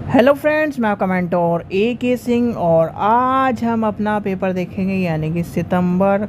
Hello friends, मैं आपका mentor A.K. Singh और आज हम अपना पेपर देखेंगे यानी कि सितंबर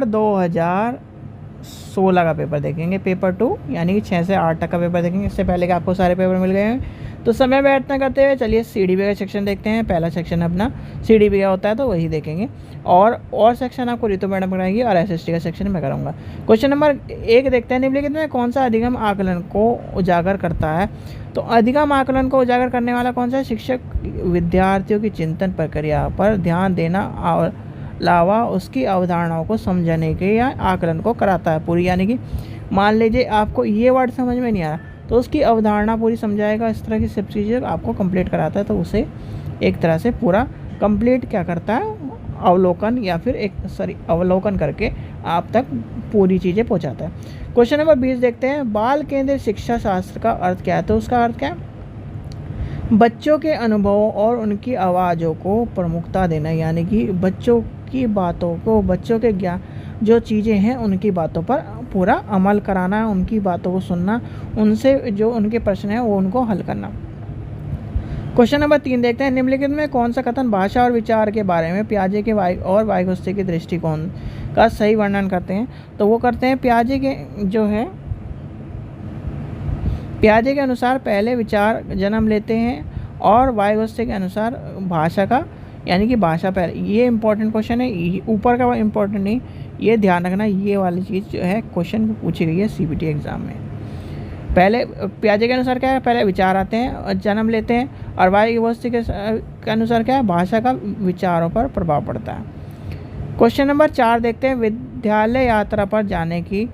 2016 का पेपर देखेंगे। पेपर 2 यानी कि 6 से 8 तक का पेपर देखेंगे। इससे पहले कि आपको सारे पेपर मिल गए हैं तो समय व्यर्थ न करते हुए चलिए CDB का सेक्शन देखते हैं। पहला सेक्शन अपना CDB का होता है तो वही देखेंगे और सेक्शन आपको रितु मैडम कराएंगी और SST का सेक्शन मैं कराऊंगा। क्वेश्चन नंबर 1 देखते हैं। निम्नलिखित में कौन सा अधिगम आकलन को उजागर करता है? तो अधिगम आकलन को उजागर करने वाला कौन सा है? शिक्षक विद्यार्थियों की चिंतन प्रक्रिया पर ध्यान देना और अलावा उसकी अवधारणाओं को समझने के या आकलन को कराता है पूरी। यानी कि मान लीजिए आपको ये वर्ड समझ में नहीं आ रहा तो उसकी अवधारणा पूरी समझाएगा। इस तरह की सब चीज़ें आपको कंप्लीट कराता है तो उसे एक तरह से पूरा कंप्लीट क्या करता है, अवलोकन या फिर अवलोकन करके आप तक पूरी चीज़ें पहुंचाता है। क्वेश्चन नंबर 20 देखते हैं। बाल केंद्रित शिक्षा शास्त्र का अर्थ क्या है? तो उसका अर्थ क्या है? बच्चों के अनुभवों और उनकी आवाज़ों को प्रमुखता देना, यानी कि बच्चों की बातों को, बच्चों के ज्ञान जो चीज़ें हैं उनकी बातों पर पूरा अमल कराना, उनकी बातों को सुनना, उनसे जो उनके प्रश्न हैं वो उनको हल करना। क्वेश्चन नंबर 3 देखते हैं। निम्नलिखित में कौन सा कथन भाषा और विचार के बारे में पियाजे के वाइगोत्स्की के दृष्टिकोण का सही वर्णन करते हैं? तो वो करते हैं पियाजे के अनुसार पहले विचार जन्म लेते हैं और वाइगोत्स्की के अनुसार भाषा का, यानी कि भाषा पहले। ये इंपॉर्टेंट क्वेश्चन है, ऊपर का इंपॉर्टेंट नहीं, ये ध्यान रखना। ये वाली चीज़ जो है क्वेश्चन में पूछी गई है CBT एग्ज़ाम में। पहले पियाजे के अनुसार क्या है? पहले विचार आते हैं और जन्म लेते हैं, और वाइगोत्स्की के अनुसार क्या है? भाषा का विचारों पर प्रभाव पड़ता है। क्वेश्चन नंबर 4 देखते हैं। विद्यालय यात्रा पर जाने की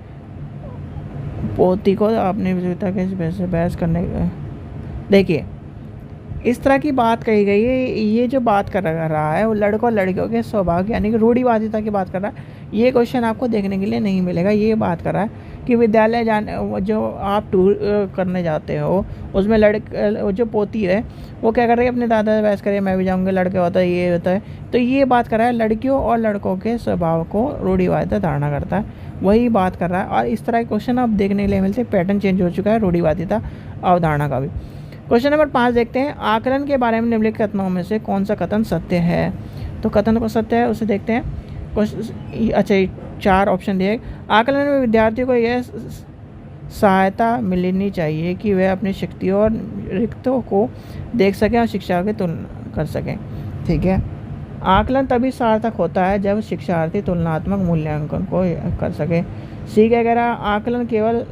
पोती को अपने पिता के बहस करने, देखिए इस तरह की बात कही गई है। ये जो बात कर रहा है वो लड़कों और लड़कियों के स्वभाव यानी कि रूढ़िवादिता की बात कर रहा है। ये क्वेश्चन आपको देखने के लिए नहीं मिलेगा। ये बात कर रहा है कि विद्यालय जाने, जो आप टूर करने जाते हो उसमें जो पोती है वो क्या कर रही है? अपने दादा से बहस करे, मैं भी जाऊँगी, लड़के होता है, ये होता है। तो ये बात कर रहा है लड़कियों और लड़कों के स्वभाव को रूढ़िवादिता धारणा करता है, वही बात कर रहा है। और इस तरह के क्वेश्चन अब देखने के लिए मिलते हैं। पैटर्न चेंज हो चुका है रूढ़िवादिता अवधारणा का भी। क्वेश्चन नंबर 5 देखते हैं। आकलन के बारे में निम्नलिखित कथनों में से कौन सा कथन सत्य है? तो कथन को सत्य है उसे देखते हैं। अच्छा, 4 ऑप्शन दिए। आकलन में विद्यार्थियों को यह सहायता मिलनी चाहिए कि वह अपनी शक्तियों और रिक्तों को देख सकें और शिक्षा की तुलना कर सकें। ठीक है, आकलन तभी सार्थक होता है जब शिक्षार्थी तुलनात्मक मूल्यांकन को कर सके। सी क्या कह रहा है? आकलन केवल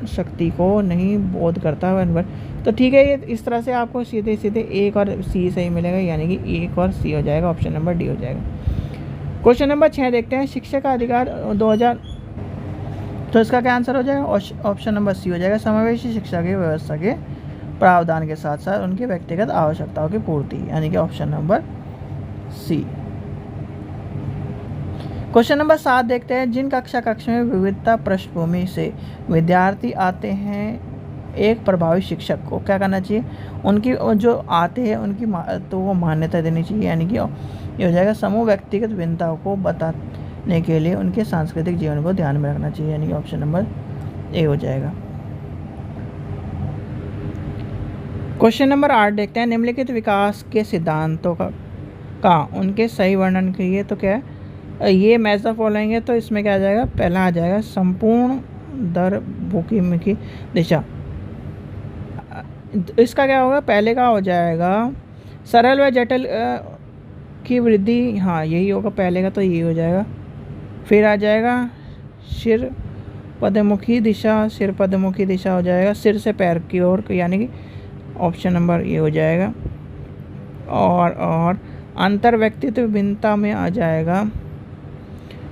शक्ति को नहीं बोध करता है। तो ठीक है, ये इस तरह से आपको सीधे सीधे 1 और C सही मिलेगा, यानी कि 1 और C हो जाएगा, ऑप्शन नंबर D हो जाएगा। क्वेश्चन नंबर 6 देखते हैं। शिक्षा का अधिकार 2000, तो इसका क्या आंसर हो जाएगा? ऑप्शन नंबर C हो जाएगा। समावेशी शिक्षा की व्यवस्था के प्रावधान के साथ साथ उनकी व्यक्तिगत आवश्यकताओं की पूर्ति, यानी कि option number C। Question number 7 देखते हैं। जिन कक्षा में विविधता पृष्ठभूमि से विद्यार्थी आते हैं, एक प्रभावी शिक्षक को क्या करना चाहिए? उनकी जो आते हैं उनकी तो वो मान्यता देनी चाहिए, यानी कि ये हो जाएगा। समूह व्यक्तिगत भिन्नताओं को बताने के लिए उनके सांस्कृतिक जीवन को ध्यान में रखना चाहिए, यानी कि ऑप्शन नंबर A हो जाएगा। क्वेश्चन नंबर 8 देखते हैं। निम्नलिखित विकास के सिद्धांतों का उनके सही वर्णन करिए। तो क्या है? ये मैच द फॉलोइंग है, तो इसमें क्या आ जाएगा? पहला आ जाएगा संपूर्ण दरमुखी दिशा। इसका क्या होगा? पहले का हो जाएगा सरल व जटिल की वृद्धि, हाँ यही होगा पहले का, तो ये हो जाएगा। फिर आ जाएगा सिर पदमुखी दिशा हो जाएगा, सिर से पैर की ओर, यानी कि ऑप्शन नंबर ये हो जाएगा। और अंतर व्यक्तित्व भिन्नता में आ जाएगा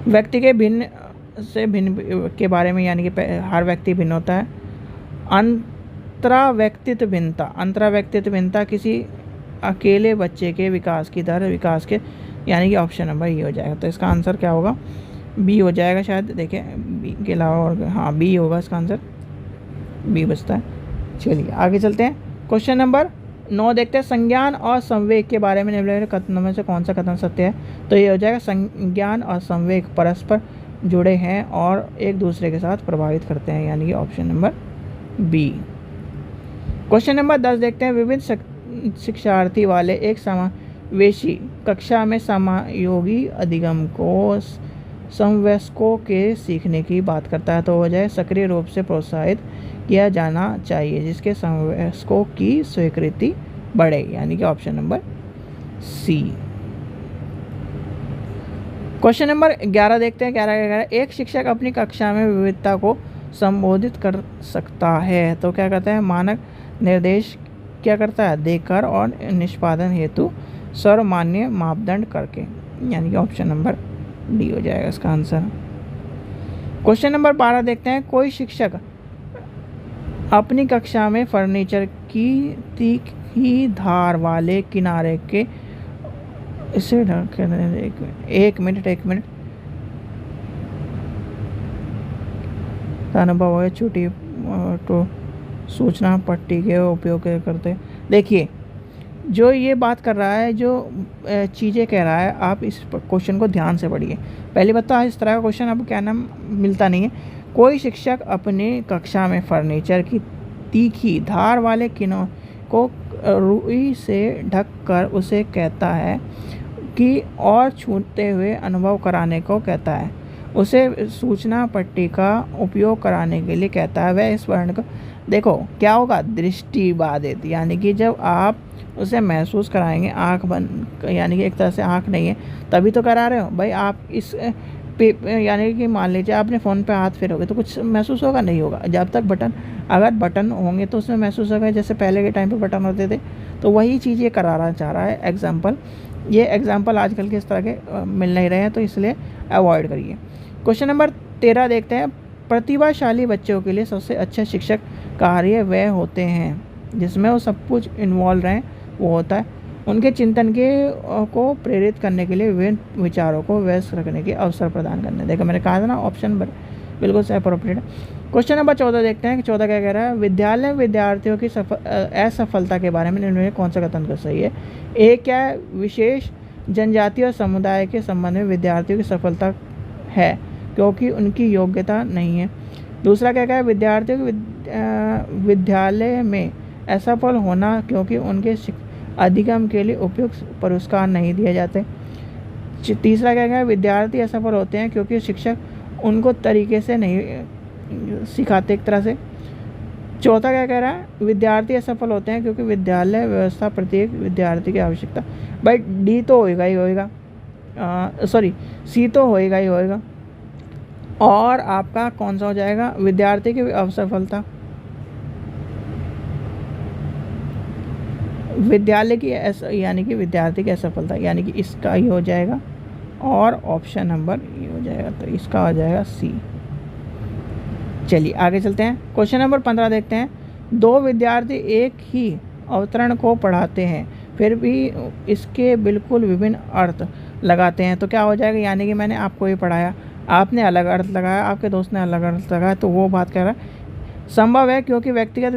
व्यक्ति के भिन्न से भिन्न के बारे में, यानी कि हर व्यक्ति भिन्न होता है। अंतरा व्यक्तित्व भिन्नता किसी अकेले बच्चे के विकास की दर विकास के, यानी कि ऑप्शन नंबर ये हो जाएगा। तो इसका आंसर क्या होगा? B हो जाएगा शायद। देखिए B के अलावा और, हाँ B होगा इसका आंसर, B बचता है। चलिए आगे चलते हैं। क्वेश्चन नंबर 9 देखते हैं। संज्ञान और संवेग के बारे में निम्नलिखित कथनों में से कौन सा कथन सत्य है? तो ये हो जाएगा संज्ञान और संवेग परस्पर जुड़े हैं और एक दूसरे के साथ प्रभावित करते हैं, यानी कि option number B। Question number 10 देखते हैं। विभिन्न शिक्षार्थी वाले एक समावेशी कक्षा में समायोगी अधिगम को समवयस्कों के सीखने की बात करता है, तो हो जाए सक्रिय रूप से प्रोत्साहित किया जाना चाहिए जिसके समवयस्कों की स्वीकृति बढ़े, यानी कि option number C. Question number 11 देखते हैं। 11 एक शिक्षक अपनी कक्षा में विविधता को संबोधित कर सकता है, तो क्या कहते हैं, मानक निर्देश क्या करता है, देकर और निष्पादन हेतु सर्वमान्य मापदंड करके, यानी कि ऑप्शन नंबर डी हो जाएगा इसका आंसर। क्वेश्चन नंबर 12 देखते हैं। कोई शिक्षक अपनी कक्षा में फर्नीचर की तीखी धार वाले किनारे के इसे एक मिनट अनुभव है छोटी तो सूचना पट्टी के उपयोग करते। देखिए जो ये बात कर रहा है, जो चीज़ें कह रहा है, आप इस क्वेश्चन को ध्यान से पढ़िए। पहली बात तो इस तरह का क्वेश्चन आपको क्या नाम मिलता नहीं है। कोई शिक्षक अपने कक्षा में फर्नीचर की तीखी धार वाले किनारों को रुई से ढककर उसे कहता है कि और छूते हुए अनुभव कराने को कहता है, उसे सूचना पट्टी का उपयोग कराने के लिए कहता है। वह इस वर्ण को देखो क्या होगा, दृष्टि बाधित, यानी कि जब आप उसे महसूस कराएंगे आँख बंद, यानी कि एक तरह से आँख नहीं है तभी तो करा रहे हो भाई। आप इस यानी कि मान लीजिए आपने फ़ोन पे हाथ फेरोगे तो कुछ महसूस होगा, नहीं होगा। जब तक अगर बटन होंगे तो उसमें महसूस होगा, जैसे पहले के टाइम पे बटन होते थे। तो वही चीज़ ये कराना चाह रहा है एग्जाम्पल। ये एग्जाम्पल आजकल के इस तरह के मिल नहीं रहे हैं, तो इसलिए अवॉइड करिए। क्वेश्चन नंबर 13 देखते हैं। प्रतिभाशाली बच्चों के लिए सबसे अच्छा शिक्षक कार्य वह होते हैं जिसमें वो सब कुछ इन्वॉल्व रहें, वो होता है उनके चिंतन के को प्रेरित करने के लिए विभिन्न विचारों को व्यस्त रखने के अवसर प्रदान करने। देखो मैंने कहा था ना, ऑप्शन बिल्कुल से अप्रोप्रिएट है। क्वेश्चन नंबर 14 देखते हैं कि 14 क्या कह रहा है। विद्यालय में विद्यार्थियों की असफलता के बारे में इनमें कौन सा कथन कर सही है। एक क्या है, विशेष जनजाति और समुदाय के संबंध में विद्यार्थियों की सफलता है क्योंकि उनकी योग्यता नहीं है। दूसरा क्या है, विद्यार्थियों को विद्यालय में असफल होना क्योंकि उनके अधिगम के लिए उपयुक्त पुरस्कार नहीं दिए जाते। तीसरा क्या है, विद्यार्थी असफल होते हैं क्योंकि शिक्षक उनको तरीके से नहीं सिखाते एक तरह से। चौथा क्या कह रहा है, विद्यार्थी असफल होते हैं क्योंकि विद्यालय व्यवस्था प्रत्येक विद्यार्थी की आवश्यकता। भाई डी तो होएगा ही होएगा, सॉरी सी तो होएगा ही होएगा। और आपका कौन सा हो जाएगा, विद्यार्थी की असफलता, विद्यालय की यानी कि विद्यार्थी की असफलता, यानी कि इसका ही हो जाएगा। और ऑप्शन नंबर ये हो जाएगा, तो इसका हो जाएगा सी। चलिए आगे चलते हैं। क्वेश्चन नंबर 15 देखते हैं। दो विद्यार्थी एक ही अवतरण को पढ़ाते हैं फिर भी इसके बिल्कुल विभिन्न अर्थ लगाते हैं, तो क्या हो जाएगा, यानी कि मैंने आपको ये पढ़ाया, आपने अलग अर्थ लगाया, आपके दोस्त ने अलग अर्थ लगाया, तो वो बात कह रहा है संभव है क्योंकि व्यक्तिगत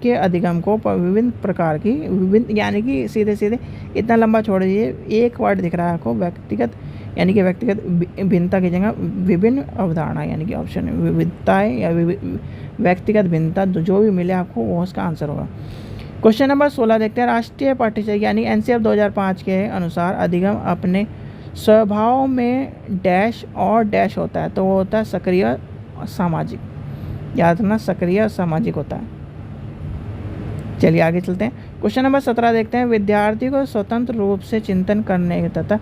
के अधिगम को विभिन्न प्रकार की विभिन्न, यानी कि सीधे सीधे इतना लंबा छोड़ दीजिए, एक वर्ड दिख रहा है आपको, व्यक्तिगत, यानी कि व्यक्तिगत भिन्नता की जगह विभिन्न अवधारणा, यानी कि ऑप्शन विविधताएँ या व्यक्तिगत भिन्नता, जो भी मिले आपको वो उसका आंसर होगा। क्वेश्चन नंबर 16 देखते हैं। राष्ट्रीय पाठ्यचर्या यानी एनसीईआरटी 2005 के अनुसार अधिगम अपने स्वभाव में डैश और डैश होता है, तो वो होता है सक्रिय और सामाजिक, याद रखना सक्रिय और सामाजिक होता है। चलिए आगे चलते हैं। क्वेश्चन नंबर 17 देखते हैं। विद्यार्थी को स्वतंत्र रूप से चिंतन करने तथा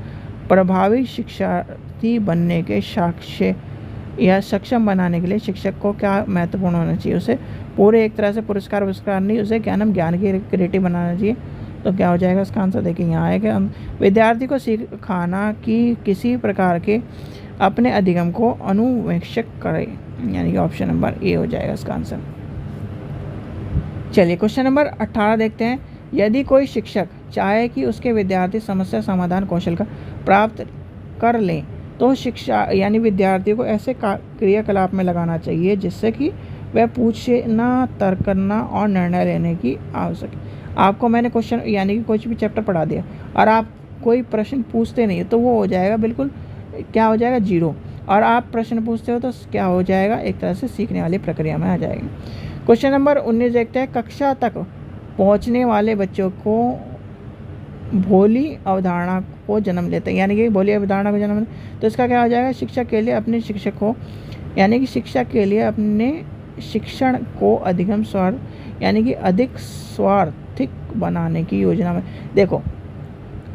प्रभावी शिक्षार्थी बनने के साक्ष्य या सक्षम बनाने के लिए शिक्षक को क्या महत्वपूर्ण होना चाहिए, उसे पूरे एक तरह से पुरस्कार नहीं, उसे ज्ञान की क्रिएटिव बनाना चाहिए। तो क्या हो जाएगा इसका आंसर, देखिए यहाँ है कि हम विद्यार्थी को सिखाना कि किसी प्रकार के अपने अधिगम को अनुवेक्षक करें, यानी कि ऑप्शन नंबर ए हो जाएगा इसका आंसर। चलिए क्वेश्चन नंबर 18 देखते हैं। यदि कोई शिक्षक चाहे कि उसके विद्यार्थी समस्या समाधान कौशल का प्राप्त कर लें तो शिक्षा यानी विद्यार्थी को ऐसे क्रियाकलाप में लगाना चाहिए जिससे कि वह पूछना, तर्क करना और निर्णय लेने की आवश्यक। आपको मैंने क्वेश्चन यानी कि कुछ भी चैप्टर पढ़ा दिया और आप कोई प्रश्न पूछते नहीं तो वो हो जाएगा बिल्कुल, क्या हो जाएगा 0। और आप प्रश्न पूछते हो तो क्या हो जाएगा, एक तरह से सीखने वाली प्रक्रिया में आ जाएगा। क्वेश्चन नंबर 19 देखते हैं, कक्षा तक पहुंचने वाले बच्चों को भोली अवधारणा को जन्म लेते हैं, यानी कि भोली अवधारणा को जन्म लेते। तो इसका क्या हो जाएगा, शिक्षा के लिए अपने शिक्षक को, यानी कि शिक्षा के लिए अपने शिक्षण को अधिगम स्वार्थ यानी कि अधिक स्वार्थिक बनाने की योजना में। देखो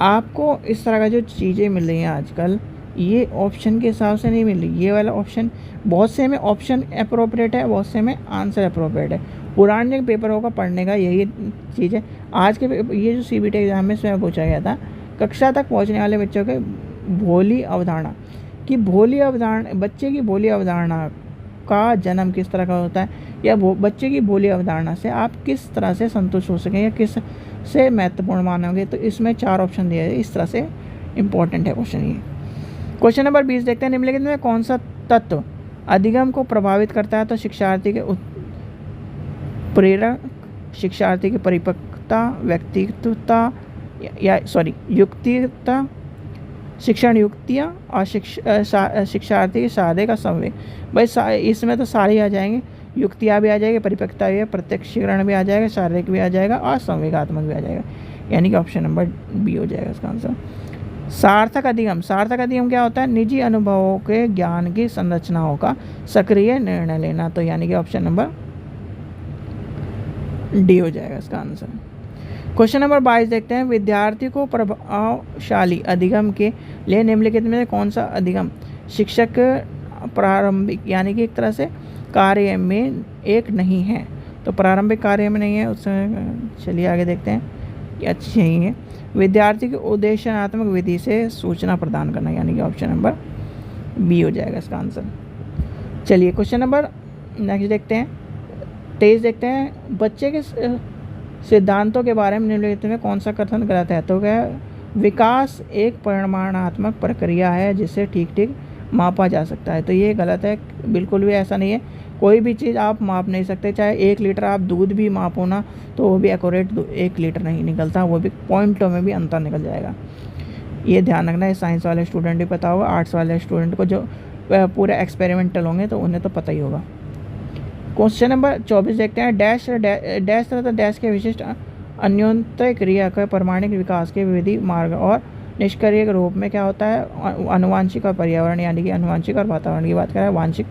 आपको इस तरह का जो चीज़ें मिल रही हैं आजकल, ये ऑप्शन के हिसाब से नहीं मिल रही। ये वाला ऑप्शन बहुत से में ऑप्शन अप्रोप्रिएट है, बहुत से में आंसर अप्रोप्रिएट है। पुराने पेपरों का पढ़ने का यही चीज़ है। आज के ये जो CBT एग्ज़ाम में इसमें पूछा गया था, कक्षा तक पहुंचने वाले बच्चों के भोली अवधारणा कि भोली अवधारणा, बच्चे की भोली अवधारणा का जन्म किस तरह का होता है, या बच्चे की भोली अवधारणा से आप किस तरह से संतुष्ट हो सकें या किस से महत्वपूर्ण मानोगे। तो इसमें 4 ऑप्शन दिए हैं, इस तरह से इम्पोर्टेंट है क्वेश्चन ये। क्वेश्चन नंबर 20 देखते हैं, निम्नलिखित में कौन सा तत्व अधिगम को प्रभावित करता है। तो शिक्षार्थी के प्रेरक, शिक्षार्थी की परिपक्वता, व्यक्तित्वता युक्तिता, शिक्षण युक्तियाँ और शिक्षार्थी के साधे का संवेग। भाई इसमें तो सारे ही आ जाएंगे, युक्तियाँ भी आ जाएगी, परिपक्वता भी, प्रत्यक्षीकरण भी आ जाएगा, शारीरिक भी आ जाएगा और संवेगात्मक भी आ जाएगा, यानी कि ऑप्शन नंबर बी हो जाएगा इसका आंसर। सार्थक अधिगम, सार्थक अधिगम क्या होता है, निजी अनुभवों के ज्ञान की संरचनाओं का सक्रिय निर्णय लेना। तो यानी कि ऑप्शन नंबर डी हो जाएगा इसका आंसर। क्वेश्चन नंबर 22 देखते हैं, विद्यार्थी को प्रभावशाली अधिगम के लिए निम्नलिखित में कौन सा अधिगम शिक्षक प्रारंभिक यानी कि एक तरह से कार्य में एक नहीं है। तो प्रारंभिक कार्य में नहीं है उसमें, चलिए आगे देखते हैं कि अच्छी नहीं है। विद्यार्थी को उद्देश्यात्मक विधि से सूचना प्रदान करना, यानी कि ऑप्शन नंबर बी हो जाएगा इसका आंसर। चलिए क्वेश्चन नंबर नेक्स्ट देखते हैं, 23 देखते हैं, बच्चे के सिद्धांतों के बारे में निम्नलिखित में कौन सा कथन गलत है। तो क्या, विकास एक परिमाणात्मक प्रक्रिया है जिसे ठीक ठीक मापा जा सकता है। तो ये गलत है, बिल्कुल भी ऐसा नहीं है। कोई भी चीज़ आप माप नहीं सकते, चाहे 1 लीटर आप दूध भी मापो ना तो वो भी एक्यूरेट 1 लीटर नहीं निकलता, वो भी पॉइंटों में भी अंतर निकल जाएगा। ये ध्यान रखना है, साइंस वाले स्टूडेंट भी पता होगा, आर्ट्स वाले स्टूडेंट को जो पूरे एक्सपेरिमेंटल होंगे तो उन्हें तो पता ही होगा। क्वेश्चन नंबर 24 देखते हैं, डैश तथा डैश के विशिष्ट अन्योन्तर क्रिया का परमाणिक विकास के विधि मार्ग और निष्क्रिय के रूप में क्या होता है, अनुवांशिक और पर्यावरण, यानी कि अनुवांशिक और वातावरण की बात कर रहा है, वांशिक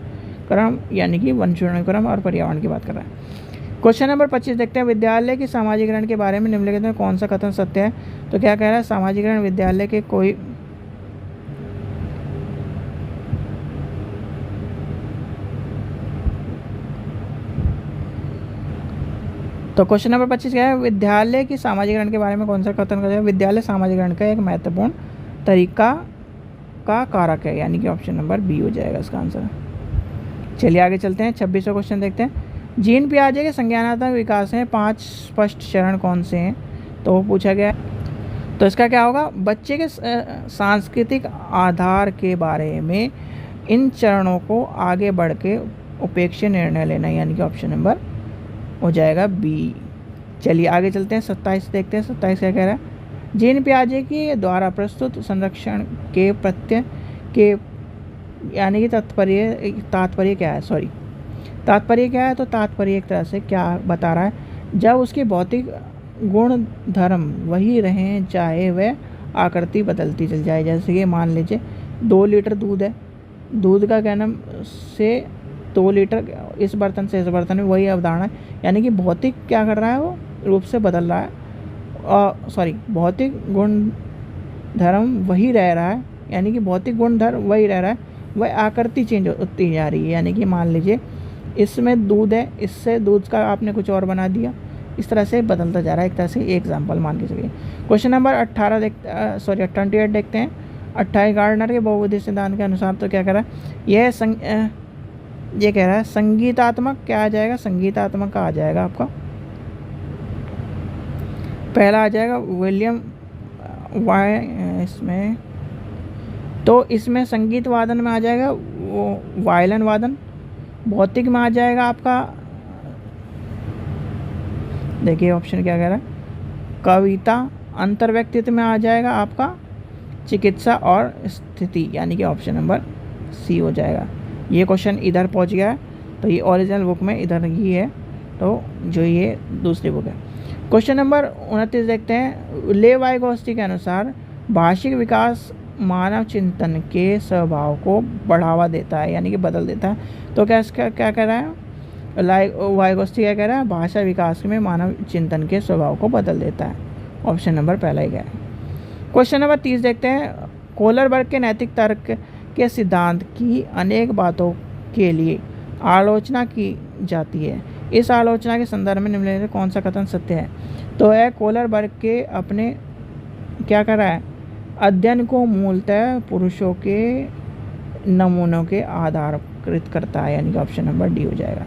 क्रम यानी कि वंशानुक्रम और पर्यावरण की बात कर रहा है। क्वेश्चन नंबर 25 देखते हैं, विद्यालय के सामाजिकरण के बारे में निम्नलिखित में कौन सा कथन सत्य है। तो क्या कह रहा है, सामाजिकरण विद्यालय के कोई तो क्वेश्चन नंबर 25 क्या है, विद्यालय की सामाजिकरण के बारे में कौन सा कथन करता है, विद्यालय सामाजिकरण का एक महत्वपूर्ण तरीका का कारक है, यानी कि ऑप्शन नंबर बी हो जाएगा इसका आंसर। चलिए आगे चलते हैं, 26वां क्वेश्चन देखते हैं, जीन पियाजे के संज्ञानात्मक विकास में 5 स्पष्ट चरण कौन से हैं। तो वो पूछा गया, तो इसका क्या होगा, बच्चे के सांस्कृतिक आधार के बारे में इन चरणों को आगे बढ़ के उपेक्षित निर्णय लेना, यानी कि ऑप्शन नंबर हो जाएगा बी। चलिए आगे चलते हैं, 27 देखते हैं, 27 क्या कह रहा है, जीन पियाजे के द्वारा प्रस्तुत संरक्षण के प्रत्यय के यानी कि तात्पर्य क्या है, तात्पर्य क्या है। तो तात्पर्य एक तरह से क्या बता रहा है, जब उसके भौतिक गुण धर्म वही रहें चाहे वह आकृति बदलती चल जाए। जैसे कि मान लीजिए 2 लीटर दूध है, दूध का कहना से 2 लीटर इस बर्तन से इस बर्तन में, वही अवधारणा है, यानी कि भौतिक क्या कर रहा है, वो रूप से बदल रहा है, भौतिक गुण धर्म वही रह रहा है, यानी कि भौतिक गुण धर्म वही रह रहा है, वह आकृति चेंज होती जा रही है। यानी कि मान लीजिए इसमें दूध है, इससे दूध का आपने कुछ और बना दिया, इस तरह से बदलता जा रहा है, एक तरह से एग्जाम्पल मान के चलिए। क्वेश्चन नंबर 28 देखते हैं, 28 गार्डनर के बहुविध सिद्धांत के अनुसार तो क्या कह रहा है, ये कह रहा है संगीतात्मक क्या आ जाएगा, संगीतात्मक का आ जाएगा आपका, पहला आ जाएगा विलियम वाई इसमें, तो इसमें संगीत वादन में आ जाएगा वो वायलिन वादन, भौतिक में आ जाएगा आपका, देखिए ऑप्शन क्या कह रहा है, कविता, अंतर्व्यक्तित्व में आ जाएगा आपका चिकित्सा और स्थिति, यानी कि ऑप्शन नंबर सी हो जाएगा। ये क्वेश्चन इधर पहुंच गया है, तो ये ओरिजिनल बुक में इधर ही है, तो जो ये दूसरी बुक है। क्वेश्चन नंबर 29 देखते हैं। लेव वाइगोत्स्की के अनुसार भाषिक विकास मानव चिंतन के स्वभाव को बढ़ावा देता है, यानी कि बदल देता है। तो क्या कह रहा है वाइगोत्स्की, क्या कह रहा है? भाषा विकास में मानव चिंतन के स्वभाव को बदल देता है। ऑप्शन नंबर पहला ही गया। क्वेश्चन नंबर 30 देखते हैं। कोहलरबर्ग के नैतिक तर्क के सिद्धांत की अनेक बातों के लिए आलोचना की जाती है। इस आलोचना के संदर्भ में निम्नलिखित में कौन सा कथन सत्य है? तो है कोहलरबर्ग के अपने क्या कर रहा है? अध्ययन को मूलतः पुरुषों के नमूनों के आधारित करता है, यानी कि ऑप्शन नंबर डी हो जाएगा।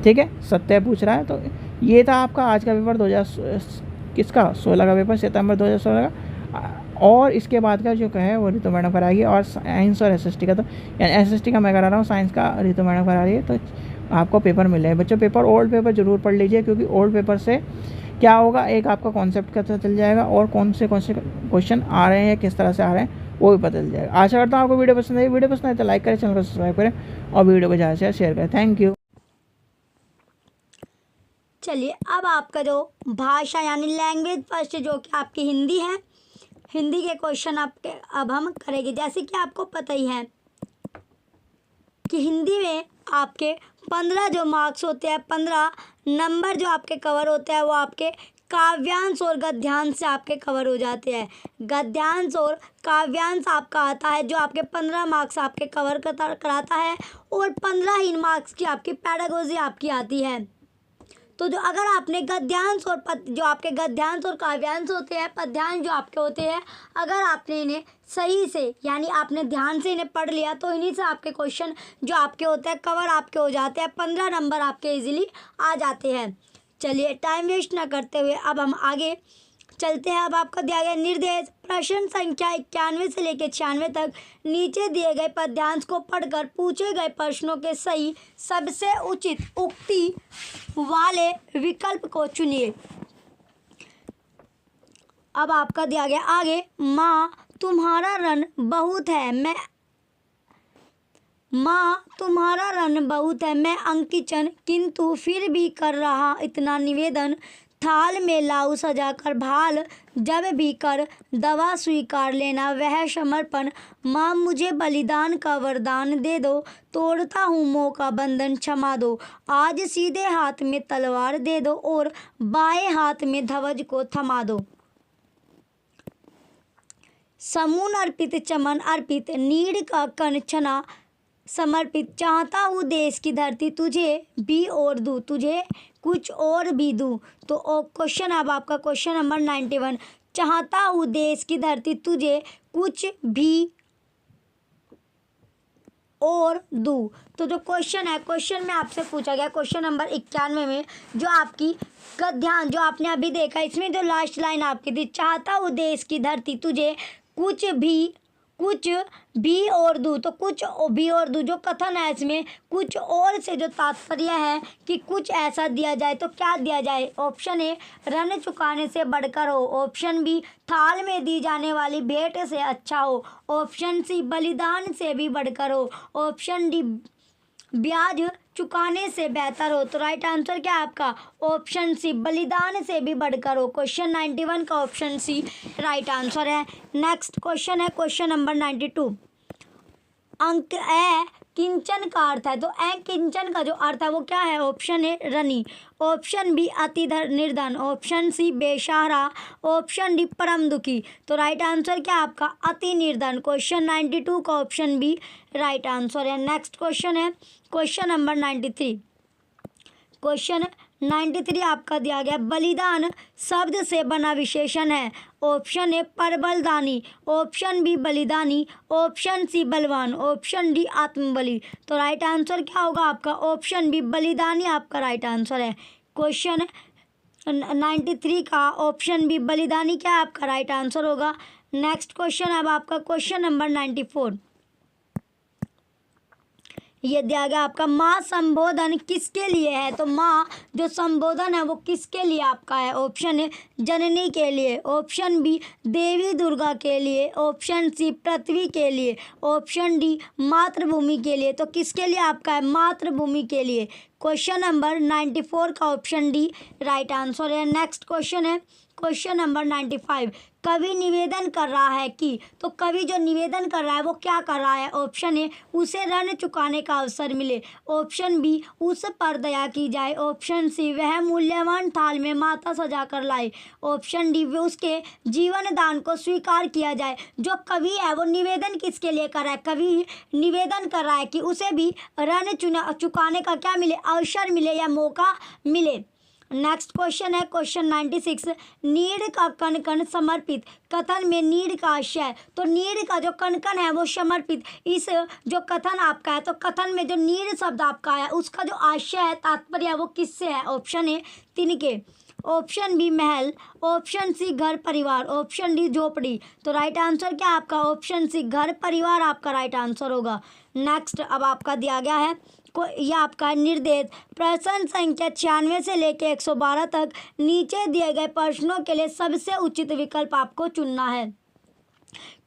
ठीक है, सत्य पूछ रहा है। तो ये था आपका आज का पेपर 2016 का पेपर, सितंबर 2016 का। और इसके बाद का जो है वो रितु मैडम कराएगी। और साइंस और एसएसटी का, तो यानी एसएसटी का मैं करा रहा हूँ, साइंस का रितु मैडम करा रही है। तो आपको पेपर मिले बच्चों। पेपर ओल्ड पेपर ज़रूर पढ़ लीजिए, क्योंकि ओल्ड पेपर से क्या होगा, एक आपका कॉन्सेप्ट पता चल जाएगा और कौन से क्वेश्चन आ रहे हैं, किस तरह से आ रहे हैं, वो भी पता चल जाएगा। आशा करता हूँ आपको वीडियो पसंद आई। वीडियो पसंद आए तो लाइक करें, चैनल को सब्सक्राइब करें और वीडियो को ज़्यादा से ज़्यादा शेयर करें। Thank you. चलिए, अब आपका जो भाषा यानी लैंग्वेज फर्स्ट जो कि आपकी हिंदी है, हिंदी के क्वेश्चन आपके अब हम करेंगे। जैसे कि आपको पता ही है कि हिंदी में आपके 15 जो मार्क्स होते हैं, 15 नंबर जो आपके कवर होते हैं, वो आपके काव्यांश और गद्यांश से आपके कवर हो जाते हैं। गद्यांश और काव्यांश आपका आता है जो आपके 15 मार्क्स आपके कवर कराता है, और 15 ही मार्क्स की आपकी पैडागोजी आपकी आती है। तो जो अगर आपने गद्यांश और जो आपके गद्यांश और काव्यांश होते हैं, पद्यांश जो आपके होते हैं, अगर आपने इन्हें सही से यानी आपने ध्यान से इन्हें पढ़ लिया, तो इन्हीं से आपके क्वेश्चन जो आपके होते हैं कवर आपके हो जाते हैं। 15 नंबर आपके इजीली आ जाते हैं। चलिए, टाइम वेस्ट ना करते हुए अब हम आगे चलते हैं। अब आपको दिया गया निर्देश, प्रश्न संख्या 91 से लेकर 96 तक नीचे दिए गए पद्यांश को पढ़कर पूछे गए प्रश्नों के सही सबसे उचित उक्ति वाले विकल्प को चुनिए। अब आपका दिया गया आगे, माँ तुम्हारा रन बहुत है, मैं अंकिचन, किंतु फिर भी कर रहा इतना निवेदन, थाल में लाऊ सजाकर भाल, जब भी कर दवा स्वीकार लेना वह समर्पण, माँ मुझे बलिदान का वरदान दे दो, तोड़ता हूँ मोह का बंधन क्षमा दो, आज सीधे हाथ में तलवार दे दो और बाएं हाथ में ध्वज को थमा दो। समून अर्पित चमन अर्पित, नीड़ का कण छना समर्पित, चाहता हूँ देश की धरती तुझे भी और दूँ, तुझे कुछ और भी दूँ। तो क्वेश्चन अब आपका क्वेश्चन नंबर 91, चाहता हूँ देश की धरती तुझे कुछ भी और दूँ। तो जो क्वेश्चन है, क्वेश्चन में आपसे पूछा गया क्वेश्चन नंबर 91 में जो आपकी गद्यांश जो आपने अभी देखा, इसमें जो लास्ट लाइन आपकी थी, चाहता हूँ देश की धरती तुझे कुछ भी और दूँ। तो कुछ भी और दूँ जो कथन है, इसमें कुछ और से जो तात्पर्य है कि कुछ ऐसा दिया जाए, तो क्या दिया जाए? ऑप्शन ए, रण चुकाने से बढ़कर हो। ऑप्शन बी, थाल में दी जाने वाली भेंट से अच्छा हो। ऑप्शन सी, बलिदान से भी बढ़कर हो। ऑप्शन डी, ब्याज चुकाने से बेहतर हो। तो राइट आंसर क्या है आपका? ऑप्शन सी, बलिदान से भी बढ़कर हो। क्वेश्चन 91 का ऑप्शन सी राइट आंसर है। नेक्स्ट क्वेश्चन है क्वेश्चन नंबर 92। अंक ए किंचन का अर्थ है, तो ए किंचन का जो अर्थ है वो क्या है? ऑप्शन ए, रनी। ऑप्शन बी, अति निर्धन। ऑप्शन सी, बेसहारा। ऑप्शन डी, परम दुखी। तो राइट आंसर क्या आपका? अति निर्धन। क्वेश्चन 92 का ऑप्शन बी राइट आंसर है। नेक्स्ट क्वेश्चन है क्वेश्चन नंबर 93। क्वेश्चन 93 आपका दिया गया, बलिदान शब्द से बना विशेषण है। ऑप्शन ए, परबलदानी। ऑप्शन बी, बलिदानी। ऑप्शन सी, बलवान। ऑप्शन डी, आत्मबली। तो राइट आंसर क्या होगा आपका? ऑप्शन बी, बलिदानी आपका राइट आंसर है। क्वेश्चन 93 का ऑप्शन बी, बलिदानी क्या आपका राइट आंसर होगा। नेक्स्ट क्वेश्चन अब आपका क्वेश्चन नंबर 94। ये दिया गया आपका माँ संबोधन किसके लिए है, तो माँ जो संबोधन है वो किसके लिए आपका है। ऑप्शन ए जननी के लिए, ऑप्शन बी देवी दुर्गा के लिए, ऑप्शन सी पृथ्वी के लिए, ऑप्शन डी मातृभूमि के लिए। तो किसके लिए आपका है, मातृभूमि के लिए। क्वेश्चन नंबर 94 का ऑप्शन डी राइट आंसर है। नेक्स्ट क्वेश्चन है क्वेश्चन नंबर 95। कवि निवेदन कर रहा है कि, तो कवि जो निवेदन कर रहा है वो क्या कर रहा है। ऑप्शन ए उसे ऋण चुकाने का अवसर मिले, ऑप्शन बी उस पर दया की जाए, ऑप्शन सी वह मूल्यवान थाल में माता सजा कर लाए, ऑप्शन डी वे उसके जीवन दान को स्वीकार किया जाए। जो कवि है वो निवेदन किसके लिए कर रहा है, कवि निवेदन कर रहा है कि उसे भी ऋण चुकाने का क्या मिले, अवसर मिले या मौका मिले। नेक्स्ट क्वेश्चन है क्वेश्चन 96। नीड़ का कण कण समर्पित कथन में नीड़ का आशय है, तो नीड़ का जो कण कण है वो समर्पित, इस जो कथन आपका है तो कथन में जो नीड़ शब्द आपका है उसका जो आशय है, तात्पर्य है वो किससे है। ऑप्शन ए तिनके, ऑप्शन बी महल, ऑप्शन सी घर परिवार, ऑप्शन डी झोपड़ी। तो राइट आंसर क्या आपका, ऑप्शन सी घर परिवार आपका राइट आंसर होगा। नेक्स्ट अब आपका दिया गया है यह आपका निर्देश प्रश्न संख्या 96 से लेकर 112 तक नीचे दिए गए प्रश्नों के लिए सबसे उचित विकल्प आपको चुनना है।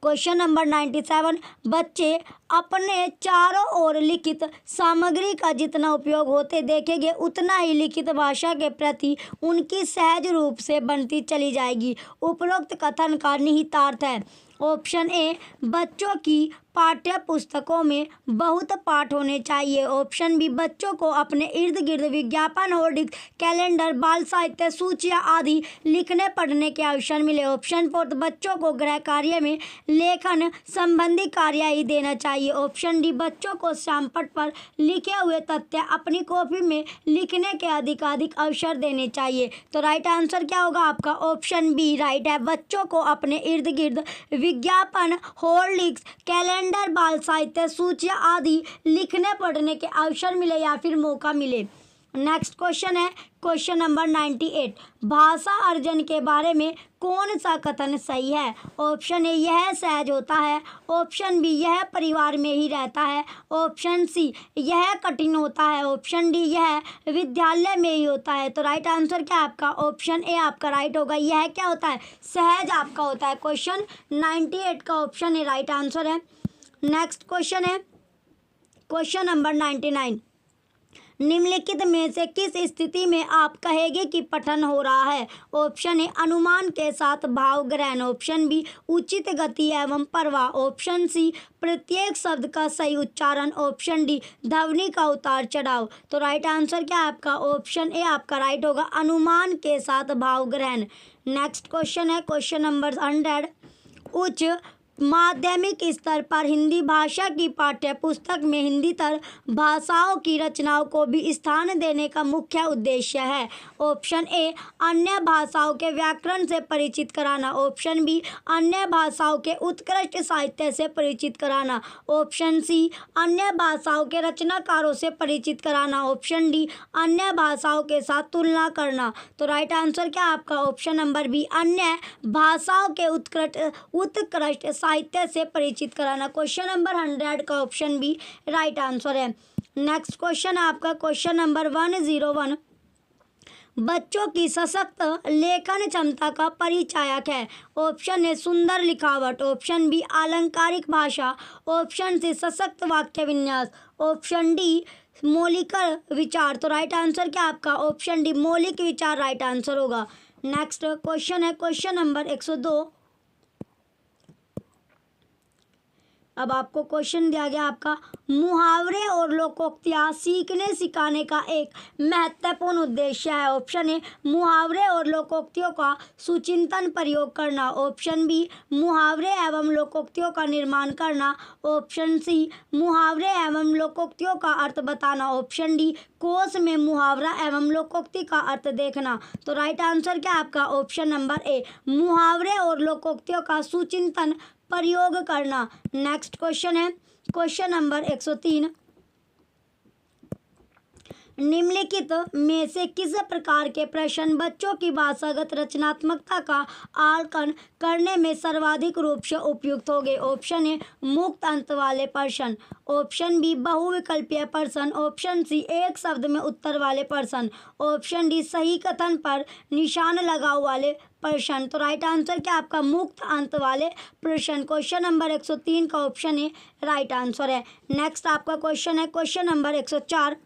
Question number 97। बच्चे अपने चारों ओर लिखित सामग्री का जितना उपयोग होते देखेंगे उतना ही लिखित भाषा के प्रति उनकी सहज रूप से बनती चली जाएगी। उपरोक्त कथन का निहितार्थ है। ऑप्शन ए बच्चों की पाठ्य पुस्तकों में बहुत पाठ होने चाहिए, ऑप्शन बी बच्चों को अपने इर्द गिर्द विज्ञापन, होर्डिंग, कैलेंडर, बाल साहित्य, सूचियाँ आदि लिखने पढ़ने के अवसर मिले, ऑप्शन फोर्थ बच्चों को गृह कार्य में लेखन संबंधी कार्य ही देना चाहिए, ऑप्शन डी बच्चों को श्यामपट्ट पर लिखे हुए तथ्य अपनी कॉपी में लिखने के अधिकाधिक अवसर देने चाहिए। तो राइट आंसर क्या होगा आपका, ऑप्शन बी राइट है। बच्चों को अपने इर्द गिर्द विज्ञापन, होर्डिंग्स, कैलेंडर, बाल साहित्य, सूचियाँ आदि लिखने पढ़ने के अवसर मिले या फिर मौका मिले। नेक्स्ट क्वेश्चन है क्वेश्चन नंबर 98। भाषा अर्जन के बारे में कौन सा कथन सही है। ऑप्शन ए यह सहज होता है, ऑप्शन बी यह परिवार में ही रहता है, ऑप्शन सी यह कठिन होता है, ऑप्शन डी यह विद्यालय में ही होता है। तो राइट आंसर क्या आपका, ऑप्शन ए आपका राइट होगा। यह क्या होता है, सहज आपका होता है। क्वेश्चन 98 का ऑप्शन ए राइट आंसर है। नेक्स्ट क्वेश्चन है क्वेश्चन नंबर 99। निम्नलिखित में से किस स्थिति में आप कहेंगे कि पठन हो रहा है। ऑप्शन ए अनुमान के साथ भाव ग्रहण, ऑप्शन बी उचित गति एवं प्रवाह, ऑप्शन सी प्रत्येक शब्द का सही उच्चारण, ऑप्शन डी ध्वनि का उतार चढ़ाव। तो राइट आंसर क्या है आपका, ऑप्शन ए आपका राइट होगा, अनुमान के साथ भाव ग्रहण। नेक्स्ट क्वेश्चन है क्वेश्चन नंबर 100। उच्च माध्यमिक स्तर पर हिंदी भाषा की पाठ्य पुस्तक में हिंदीतर भाषाओं की रचनाओं को भी स्थान देने का मुख्य उद्देश्य है। ऑप्शन ए अन्य भाषाओं के व्याकरण से परिचित कराना, ऑप्शन बी अन्य भाषाओं के उत्कृष्ट साहित्य से परिचित कराना, ऑप्शन सी अन्य भाषाओं के रचनाकारों से परिचित कराना, ऑप्शन डी अन्य भाषाओं के साथ तुलना करना। तो राइट आंसर क्या आपका, ऑप्शन नंबर बी अन्य भाषाओं के उत्कृष्ट साहित्य से परिचित कराना। क्वेश्चन नंबर 100 का ऑप्शन बी राइट आंसर है। नेक्स्ट क्वेश्चन आपका क्वेश्चन नंबर 101। बच्चों की सशक्त लेखन क्षमता का परिचायक है। ऑप्शन ए सुंदर लिखावट, ऑप्शन बी अलंकारिक भाषा, ऑप्शन सी सशक्त वाक्य विन्यास, ऑप्शन डी मौलिक विचार। तो राइट आंसर क्या आपका, ऑप्शन डी मौलिक विचार राइट आंसर होगा। नेक्स्ट क्वेश्चन है क्वेश्चन नंबर 102। अब आपको क्वेश्चन दिया गया आपका मुहावरे और लोकोक्तियाँ सीखने सिखाने का एक महत्वपूर्ण उद्देश्य है। ऑप्शन ए मुहावरे और लोकोक्तियों का सुचिंतन प्रयोग करना, ऑप्शन बी मुहावरे एवं लोकोक्तियों का निर्माण करना, ऑप्शन सी मुहावरे एवं लोकोक्तियों का अर्थ बताना, ऑप्शन डी कोश में मुहावरा एवं लोकोक्ति का अर्थ देखना। तो राइट आंसर क्या आपका, ऑप्शन नंबर ए मुहावरे और लोकोक्तियों का सुचिंतन प्रयोग करना। नेक्स्ट क्वेश्चन है क्वेश्चन नंबर 103। निम्नलिखित में से किस प्रकार के प्रश्न बच्चों की भाषागत रचनात्मकता का आकलन करने में सर्वाधिक रूप से उपयुक्त होंगे? ऑप्शन ए मुक्त अंत वाले प्रश्न, ऑप्शन बी बहुविकल्पीय प्रश्न, ऑप्शन सी एक शब्द में उत्तर वाले प्रश्न, ऑप्शन डी सही कथन पर निशान लगाओ वाले प्रश्न। तो राइट आंसर क्या आपका मुक्त अंत वाले प्रश्न। क्वेश्चन नंबर 103 का ऑप्शन ए राइट आंसर है। नेक्स्ट आपका क्वेश्चन है क्वेश्चन नंबर 104।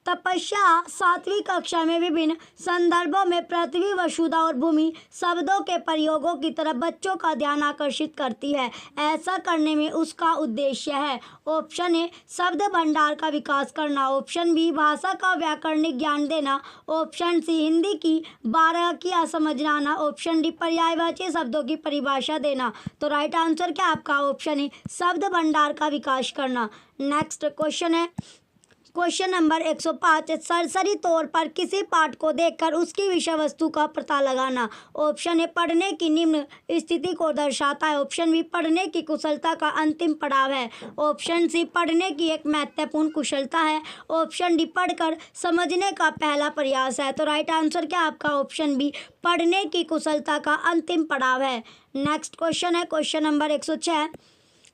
तपस्या 7वीं कक्षा में विभिन्न संदर्भों में पृथ्वी वसुधा और भूमि शब्दों के प्रयोगों की तरफ बच्चों का ध्यान आकर्षित करती है। ऐसा करने में उसका उद्देश्य है। ऑप्शन ए शब्द भंडार का विकास करना, ऑप्शन बी भाषा का व्याकरणिक ज्ञान देना, ऑप्शन सी हिंदी की बारीकियां समझाना, ऑप्शन डी पर्यायवाची शब्दों की परिभाषा देना। तो राइट आंसर क्या आपका ऑप्शन ए शब्द भंडार का विकास करना। नेक्स्ट क्वेश्चन है क्वेश्चन नंबर 105। सरसरी तौर पर किसी पाठ को देखकर उसकी विषय वस्तु का पता लगाना। ऑप्शन ए पढ़ने की निम्न स्थिति को दर्शाता है, ऑप्शन बी पढ़ने की कुशलता का अंतिम पड़ाव है, ऑप्शन सी पढ़ने की एक महत्वपूर्ण कुशलता है, ऑप्शन डी पढ़कर समझने का पहला प्रयास है। तो राइट आंसर क्या आपका ऑप्शन बी पढ़ने की कुशलता का अंतिम पड़ाव है। नेक्स्ट क्वेश्चन है क्वेश्चन नंबर 106।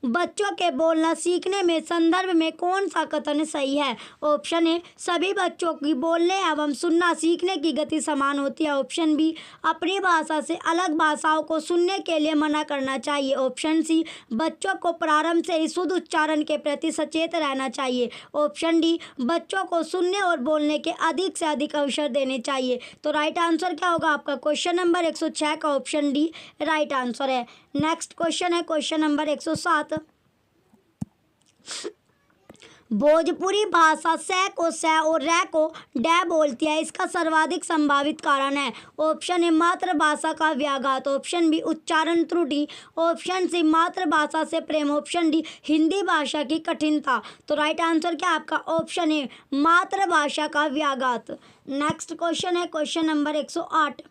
बच्चों के बोलना सीखने में संदर्भ में कौन सा कथन सही है? ऑप्शन ए सभी बच्चों की बोलने एवं सुनना सीखने की गति समान होती है, ऑप्शन बी अपनी भाषा से अलग भाषाओं को सुनने के लिए मना करना चाहिए, ऑप्शन सी बच्चों को प्रारंभ से ही शुद्ध उच्चारण के प्रति सचेत रहना चाहिए, ऑप्शन डी बच्चों को सुनने और बोलने के अधिक से अधिक अवसर देने चाहिए। तो राइट आंसर क्या होगा आपका क्वेश्चन नंबर 106 का ऑप्शन डी राइट आंसर है। नेक्स्ट क्वेश्चन है क्वेश्चन नंबर 107। भोजपुरी भाषा सै को सै और रै को डै बोलती है, इसका सर्वाधिक संभावित कारण है। ऑप्शन ए मातृभाषा का व्याघात, ऑप्शन बी उच्चारण त्रुटि, ऑप्शन सी मातृभाषा से प्रेम, ऑप्शन डी हिंदी भाषा की कठिनता। तो राइट आंसर क्या आपका ऑप्शन ए मातृभाषा का व्याघात। नेक्स्ट क्वेश्चन है क्वेश्चन नंबर 108।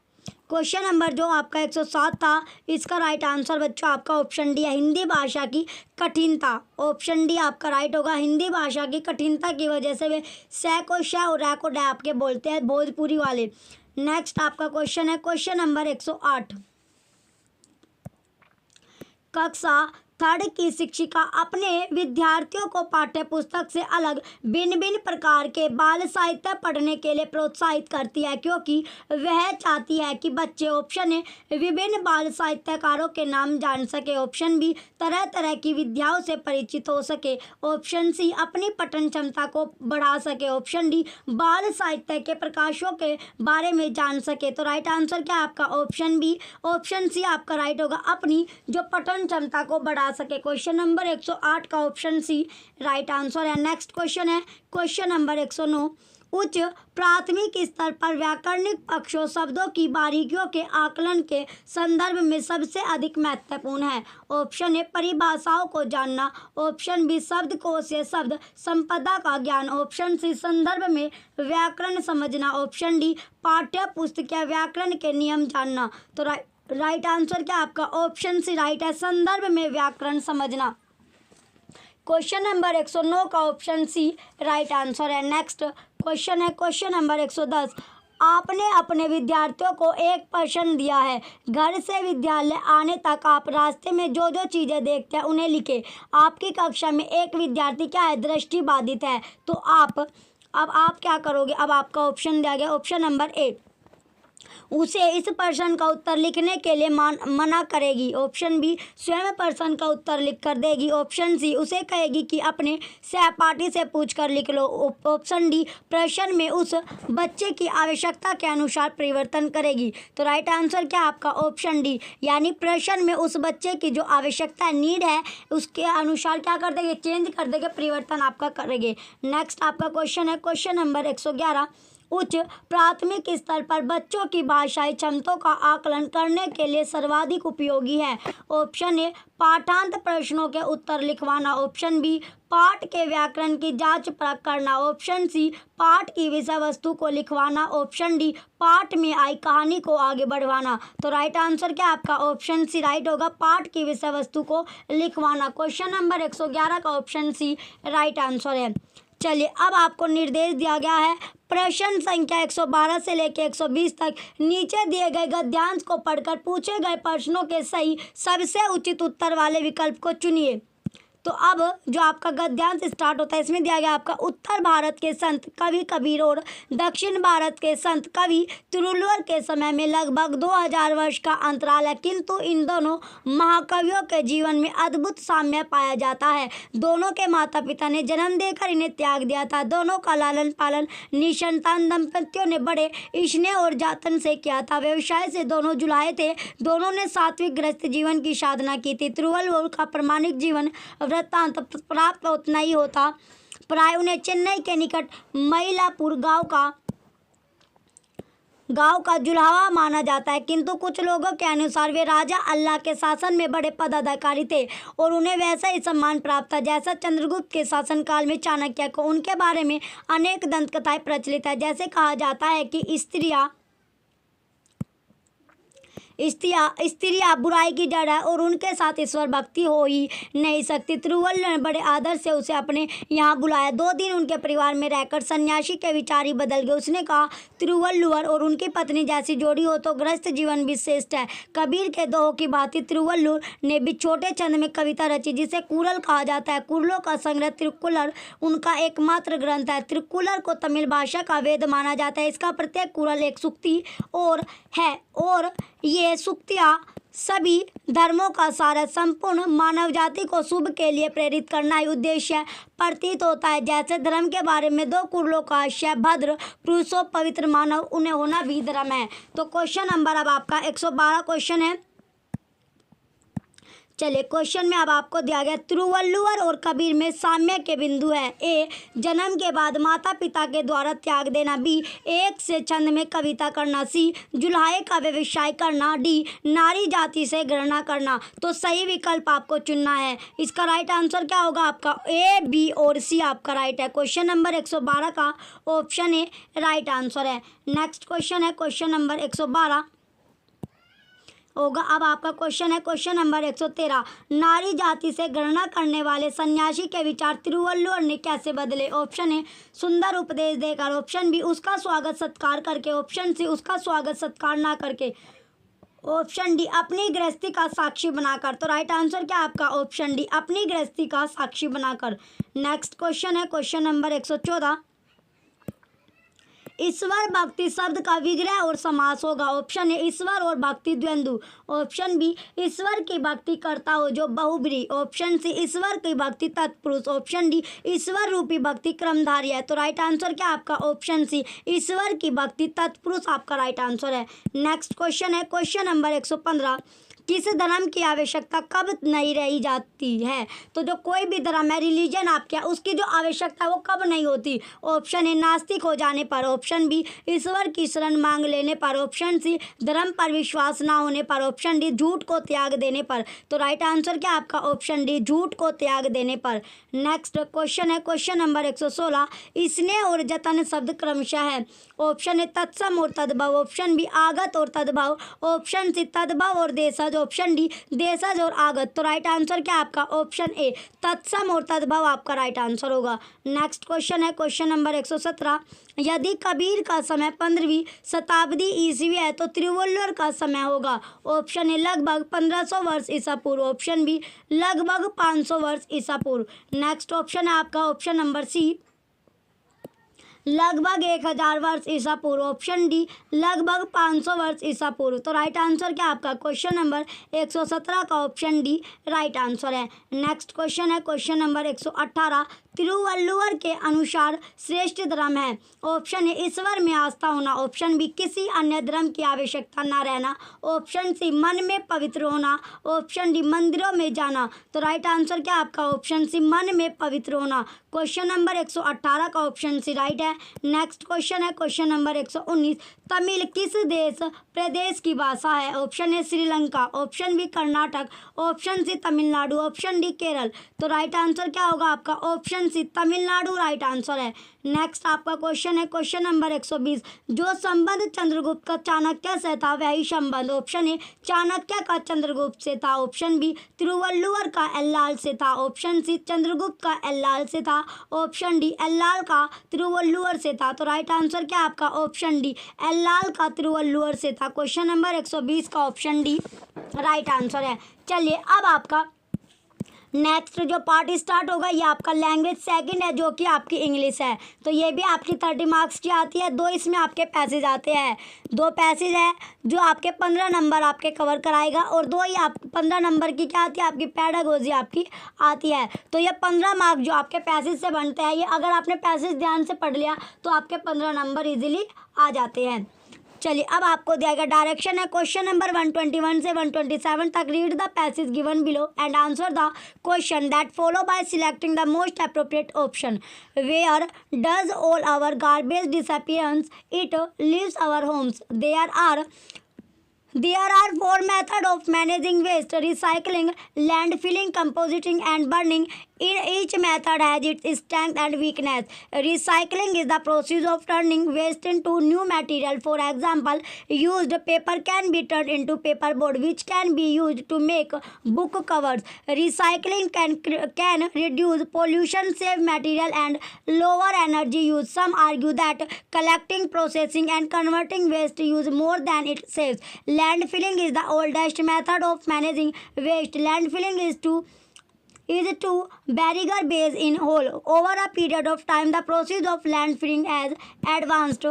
क्वेश्चन नंबर जो आपका 107 था इसका राइट आंसर बच्चों आपका ऑप्शन डी है हिंदी भाषा की कठिनता। ऑप्शन डी आपका राइट होगा। हिंदी भाषा की कठिनता की वजह से वे सै को शै और रै को डै आपके बोलते हैं भोजपुरी वाले। नेक्स्ट आपका क्वेश्चन है क्वेश्चन नंबर 108। कक्षा 3rd की शिक्षिका अपने विद्यार्थियों को पाठ्य पुस्तक से अलग भिन्न भिन्न प्रकार के बाल साहित्य पढ़ने के लिए प्रोत्साहित करती है, क्योंकि वह चाहती है कि बच्चे ऑप्शन ए विभिन्न बाल साहित्यकारों के नाम जान सके, ऑप्शन बी तरह तरह की विधाओं से परिचित हो सके, ऑप्शन सी अपनी पठन क्षमता को बढ़ा सके, ऑप्शन डी बाल साहित्य के प्रकाशों के बारे में जान सके। तो राइट आंसर क्या आपका ऑप्शन बी ऑप्शन सी आपका राइट होगा अपनी जो पठन क्षमता को बढ़ा सके। क्वेश्चन नंबर 108 का ऑप्शन सी राइट आंसर है। नेक्स्ट क्वेश्चन है क्वेश्चन नंबर 109। उच्च प्राथमिक स्तर पर व्याकरणिक पक्षों शब्दों की बारीकियों के आकलन के संदर्भ में सबसे अधिक महत्वपूर्ण है। ऑप्शन ए परिभाषाओं को जानना, ऑप्शन बी शब्दकोश या शब्द संपदा का ज्ञान, ऑप्शन सी संदर्भ में व्याकरण समझना, ऑप्शन डी पाठ्य पुस्तक या व्याकरण के नियम जानना। तो राइट आंसर क्या आपका ऑप्शन सी राइट है संदर्भ में व्याकरण समझना। क्वेश्चन नंबर 109 का ऑप्शन सी राइट आंसर है। नेक्स्ट क्वेश्चन है क्वेश्चन नंबर 110। आपने अपने विद्यार्थियों को एक प्रश्न दिया है, घर से विद्यालय आने तक आप रास्ते में जो जो चीज़ें देखते हैं उन्हें लिखें। आपकी कक्षा में एक विद्यार्थी क्या है दृष्टिबाधित है, तो अब आप क्या करोगे? अब आपका ऑप्शन दिया गया ऑप्शन नंबर 8, उसे इस प्रश्न का उत्तर लिखने के लिए मना करेगी, ऑप्शन बी स्वयं प्रश्न का उत्तर लिख कर देगी, ऑप्शन सी उसे कहेगी कि अपने सहपाठी से पूछकर लिख लो, ऑप्शन डी प्रश्न में उस बच्चे की आवश्यकता के अनुसार परिवर्तन करेगी। तो राइट आंसर क्या आपका ऑप्शन डी, यानी प्रश्न में उस बच्चे की जो आवश्यकता नीड है उसके अनुसार क्या कर देंगे चेंज कर देंगे परिवर्तन आपका करेंगे। नेक्स्ट आपका क्वेश्चन है क्वेश्चन नंबर 111। उच्च प्राथमिक स्तर पर बच्चों की भाषाई क्षमताओं का आकलन करने के लिए सर्वाधिक उपयोगी है। ऑप्शन ए पाठांत प्रश्नों के उत्तर लिखवाना, ऑप्शन बी पाठ के व्याकरण की जांच परख करना, ऑप्शन सी पाठ की विषय वस्तु को लिखवाना, ऑप्शन डी पाठ में आई कहानी को आगे बढ़वाना। तो राइट आंसर क्या आपका ऑप्शन सी राइट होगा पाठ की विषय वस्तु को लिखवाना। क्वेश्चन नंबर 111 का ऑप्शन सी राइट आंसर है। चलिए अब आपको निर्देश दिया गया है प्रश्न संख्या 112 से लेकर 120 तक नीचे दिए गए गद्यांश को पढ़कर पूछे गए प्रश्नों के सही सबसे उचित उत्तर वाले विकल्प को चुनिए। तो अब जो आपका गद्यांश स्टार्ट होता है इसमें दिया गया आपका उत्तर भारत के संत कवि कबीर और दक्षिण भारत के संत कवि तिरुवल्लुवर के समय में लगभग 2000 वर्ष का अंतराल है, किंतु इन दोनों महाकवियों के जीवन में अद्भुत साम्य पाया जाता है। दोनों के माता पिता ने जन्म देकर इन्हें त्याग दिया था। दोनों का लालन पालन निसंतान दंपतियों ने बड़े स्नेह और जतन से किया था। व्यवसाय से दोनों जुलाए थे। दोनों ने सात्विक ग्रस्त जीवन की साधना की थी। तिरुवल्लुवर का प्रामाणिक जीवन वृत्तांत प्राप्त उतना ही होता। प्राय उन्हें चेन्नई के निकट मयिलापुर गांव का जुलाहा माना जाता है, किंतु कुछ लोगों के अनुसार वे राजा अल्लाह के शासन में बड़े पदाधिकारी थे और उन्हें वैसा ही सम्मान प्राप्त था जैसा चंद्रगुप्त के शासनकाल में चाणक्य को। उनके बारे में अनेक दंतकथाएं प्रचलित है। जैसे कहा जाता है कि स्त्रियां बुराई की जड़ है और उनके साथ ईश्वर भक्ति हो ही नहीं सकती। तिरुवल्लुवर ने बड़े आदर से उसे अपने यहाँ बुलाया। 2 दिन उनके परिवार में रहकर सन्यासी के विचार ही बदल गए। उसने कहा, तिरुवल्लुवर और उनकी पत्नी जैसी जोड़ी हो तो गृहस्थ जीवन भी श्रेष्ठ है। कबीर के दोहों की भांति तिरुवल्लुवर ने भी छोटे छंद में कविता रची जिसे कुरल कहा जाता है। कुरलों का संग्रह तिरुकुलर उनका एकमात्र ग्रंथ है। तिरुकुलर को तमिल भाषा का वेद माना जाता है। इसका प्रत्येक कुरल एक सूक्ति और ये सूक्तियाँ सभी धर्मों का सारा संपूर्ण मानव जाति को शुभ के लिए प्रेरित करना ही उद्देश्य प्रतीत होता है। जैसे धर्म के बारे में 2 कुरलों का आशय भद्र पुरुषों पवित्र मानव उन्हें होना भी धर्म है। तो क्वेश्चन नंबर अब आपका 112 क्वेश्चन है। चलिए क्वेश्चन में अब आपको दिया गया तिरुवल्लुवर और कबीर में साम्य के बिंदु है। ए, जन्म के बाद माता पिता के द्वारा त्याग देना। बी, एक से छंद में कविता करना। सी, जुल्हाए का व्यवसाय करना। डी, नारी जाति से घृणा करना। तो सही विकल्प आपको चुनना है। इसका राइट आंसर क्या होगा आपका? ए, बी और सी आपका राइट है। क्वेश्चन नंबर 112 का ऑप्शन ए राइट आंसर है। नेक्स्ट क्वेश्चन है क्वेश्चन नंबर 112 होगा। अब आपका क्वेश्चन है क्वेश्चन नंबर 113। नारी जाति से घृणा करने वाले सन्यासी के विचार तिरुवल्लुवर ने कैसे बदले? ऑप्शन ए, सुंदर उपदेश देकर। ऑप्शन बी, उसका स्वागत सत्कार करके। ऑप्शन सी, उसका स्वागत सत्कार ना करके। ऑप्शन डी, अपनी गृहस्थी का साक्षी बनाकर। तो राइट आंसर क्या आपका? ऑप्शन डी, अपनी गृहस्थी का साक्षी बनाकर। नेक्स्ट क्वेश्चन है क्वेश्चन नंबर 114। ईश्वर भक्ति शब्द का विग्रह और समास होगा। ऑप्शन ए, ईश्वर और भक्ति द्वंद्व। ऑप्शन बी, ईश्वर की भक्ति करता हो जो बहुब्री। ऑप्शन सी, ईश्वर की भक्ति तत्पुरुष। ऑप्शन डी, ईश्वर रूपी भक्ति क्रमधारी है। तो राइट आंसर क्या आपका? ऑप्शन सी, ईश्वर की भक्ति तत्पुरुष आपका राइट आंसर है। नेक्स्ट क्वेश्चन है क्वेश्चन नंबर 115। किस धर्म की आवश्यकता कब नहीं रही जाती है? तो जो कोई भी धर्म है, रिलीजन आपके, उसकी जो आवश्यकता है वो कब नहीं होती? ऑप्शन ए, नास्तिक हो जाने पर। ऑप्शन बी, ईश्वर की शरण मांग लेने पर। ऑप्शन सी, धर्म पर विश्वास ना होने पर। ऑप्शन डी, झूठ को त्याग देने पर। तो राइट आंसर क्या आपका? ऑप्शन डी, झूठ को त्याग देने पर। नेक्स्ट क्वेश्चन है क्वेश्चन नंबर 116। स्नेह और जतन शब्द क्रमशः है। ऑप्शन ए, तत्सम और तद्भव। ऑप्शन बी, आगत और तद्भव। ऑप्शन सी, तद्भव और देशज। ऑप्शन डी, देशज और आगत। तो राइट आंसर क्या आपका? ऑप्शन ए, तत्सम और तद्भव आपका राइट आंसर होगा। नेक्स्ट क्वेश्चन है क्वेश्चन नंबर 117। यदि कबीर का समय 15वीं शताब्दी ईस्वी है तो तिरुवल्लुवर का समय होगा। ऑप्शन ए, लगभग 1500 वर्ष ईसा पूर्व। ऑप्शन बी, लगभग 500 वर्ष ईसा पूर्व। नेक्स्ट ऑप्शन है आपका ऑप्शन नंबर सी, लगभग 1000 वर्ष ईसा पूर्व। ऑप्शन डी, लगभग 500 वर्ष ईसा पूर्व। तो राइट आंसर क्या आपका? क्वेश्चन नंबर 117 का ऑप्शन डी राइट आंसर है। नेक्स्ट क्वेश्चन है क्वेश्चन नंबर 118। तिरुवल्लुवर के अनुसार श्रेष्ठ धर्म है। ऑप्शन ए, ईश्वर में आस्था होना। ऑप्शन बी, किसी अन्य धर्म की आवश्यकता न रहना। ऑप्शन सी, मन में पवित्र होना। ऑप्शन डी, मंदिरों में जाना। तो राइट आंसर क्या आपका? ऑप्शन सी, मन में पवित्र होना। क्वेश्चन नंबर 118 का ऑप्शन सी राइट है। नेक्स्ट क्वेश्चन है क्वेश्चन नंबर 119। तमिल किस देश प्रदेश की भाषा है? Option A, Sri Lanka. Option B, Karnataka. Option C, Tamil Nadu. Option D, Kerala. तो राइट आंसर क्या होगा आपका? Option option C Tamil Nadu right answer है। नेक्स्ट आपका क्वेश्चन है क्वेश्चन नंबर 120, जो संबंध चंद्रगुप्त का चाणक्य से था वही संबंध ऑप्शन ए चाणक्य का चंद्रगुप्त से था, ऑप्शन बी तिरुवल्लुवर का एल्लाल से था, ऑप्शन सी चंद्रगुप्त का एल्लाल से था, ऑप्शन डी एल्लाल का तिरुवल्लुवर से था। तो राइट आंसर क्या आपका ऑप्शन डी एल्लाल का तिरुवल्लुवर से था। क्वेश्चन नंबर 120 का ऑप्शन डी राइट आंसर है। चलिए अब आपका नेक्स्ट जो पार्ट स्टार्ट होगा ये आपका लैंग्वेज सेकंड है जो कि आपकी इंग्लिश है। तो ये भी आपकी 30 मार्क्स की आती है। 2 इसमें आपके पैसेज आते हैं, 2 पैसेज है जो आपके 15 नंबर आपके कवर कराएगा और 2 ही आप 15 नंबर की क्या आती है आपकी पैडागोजी आपकी आती है। तो ये 15 मार्क्स जो आपके पैसेज से बनते हैं, ये अगर आपने पैसेज ध्यान से पढ़ लिया तो आपके 15 नंबर ईजिली आ जाते हैं। चलिए अब आपको दिया गया डायरेक्शन है क्वेश्चन नंबर 121 से 127 तक। Read the passage given below and answer the question that follow by selecting the most appropriate option. Where does all our garbage disappearance it leaves our homes. There are 4 methods of managing waste: recycling, landfilling, composting, and burning. Each method has its strength and weakness. Recycling is the process of turning waste into new material. For example, used paper can be turned into paperboard, which can be used to make book covers. Recycling can reduce pollution, save material, and lower energy use. Some argue that collecting, processing, and converting waste use more than it saves. Landfilling is the oldest method of managing waste. Landfilling is to bury garbage in hole. Over a period of time, the process of landfilling has advanced.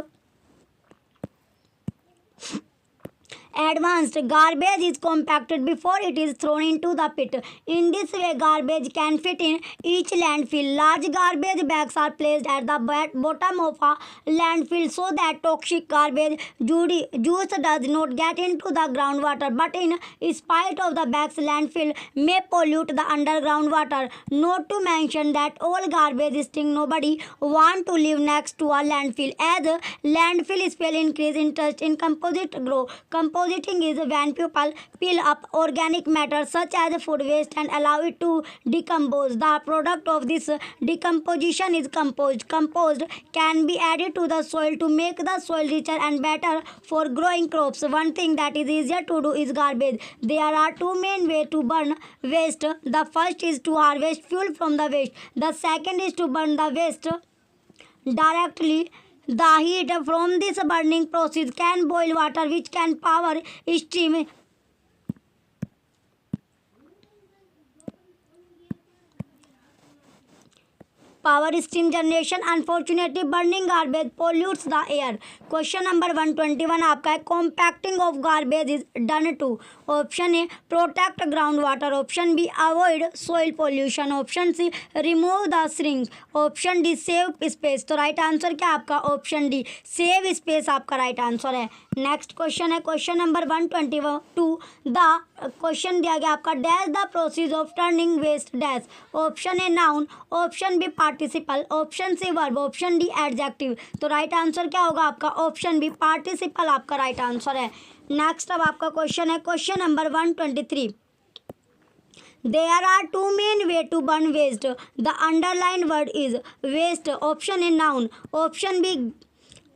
Garbage is compacted before it is thrown into the pit. In this way, garbage can fit in each landfill. Large garbage bags are placed at the bottom of a landfill so that toxic garbage juice does not get into the groundwater. But in spite of the bags, landfill may pollute the underground water. Not to mention that all garbage stink. Nobody want to live next to a landfill. As landfill spill increase interest in composite grow. Compositing is when people peel up organic matter such as food waste and allow it to decompose. The product of this decomposition is compost. Compost can be added to the soil to make the soil richer and better for growing crops. One thing that is easier to do is garbage. There are 2 main ways to burn waste. The first is to harvest fuel from the waste. The second is to burn the waste directly. The heat from this burning process can boil water, which can power steam. Power steam generation. Unfortunately, burning garbage pollutes the air. Question number 121 आपका है compacting of garbage is done to. Option A protect groundwater. Option B avoid soil pollution. Option C remove the shrinks. Option D save space. तो right answer क्या आपका option D save space आपका right answer है। Next question है question number 122। The question दिया गया आपका dash the process of turning waste dash. Option A noun, option B participle, option C verb, option D adjective. तो right answer क्या होगा आपका ऑप्शन बी पार्टिसिपल आपका राइट आंसर है। नेक्स्ट अब आपका क्वेश्चन है question number 123। There are 2 main ways to burn waste. The underlined word is waste. Option A noun,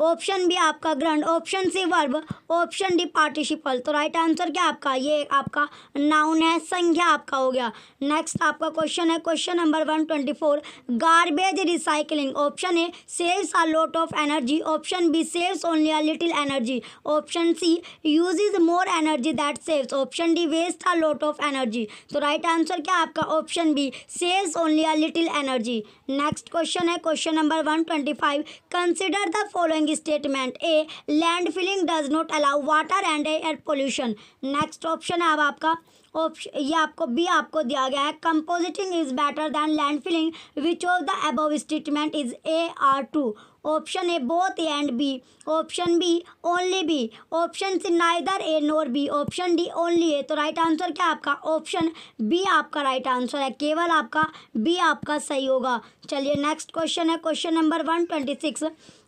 option B आपका gerund, option C verb, option D participle. तो right answer क्या आपका ये आपका नाउन है, संज्ञा आपका हो गया। नेक्स्ट आपका क्वेश्चन है question number 124। Garbage recycling. Option A saves a lot of energy, option B saves only a little energy, option C uses more energy that saves, option D waste a lot of energy. तो right answer क्या आपका option B saves only a little energy. Next question है question number 125। Consider the following statement. A landfilling does not allow water and air pollution. Next option है अब आपका ये आपको B आपको दिया गया है composting is better than landfilling. Which of the above statement is a are true. Option A both A and B, option B only B, option C neither A nor B, option D only A. तो right answer क्या आपका option B आपका right answer है, केवल आपका B आपका सही होगा। चलिए नेक्स्ट क्वेश्चन है question number 126।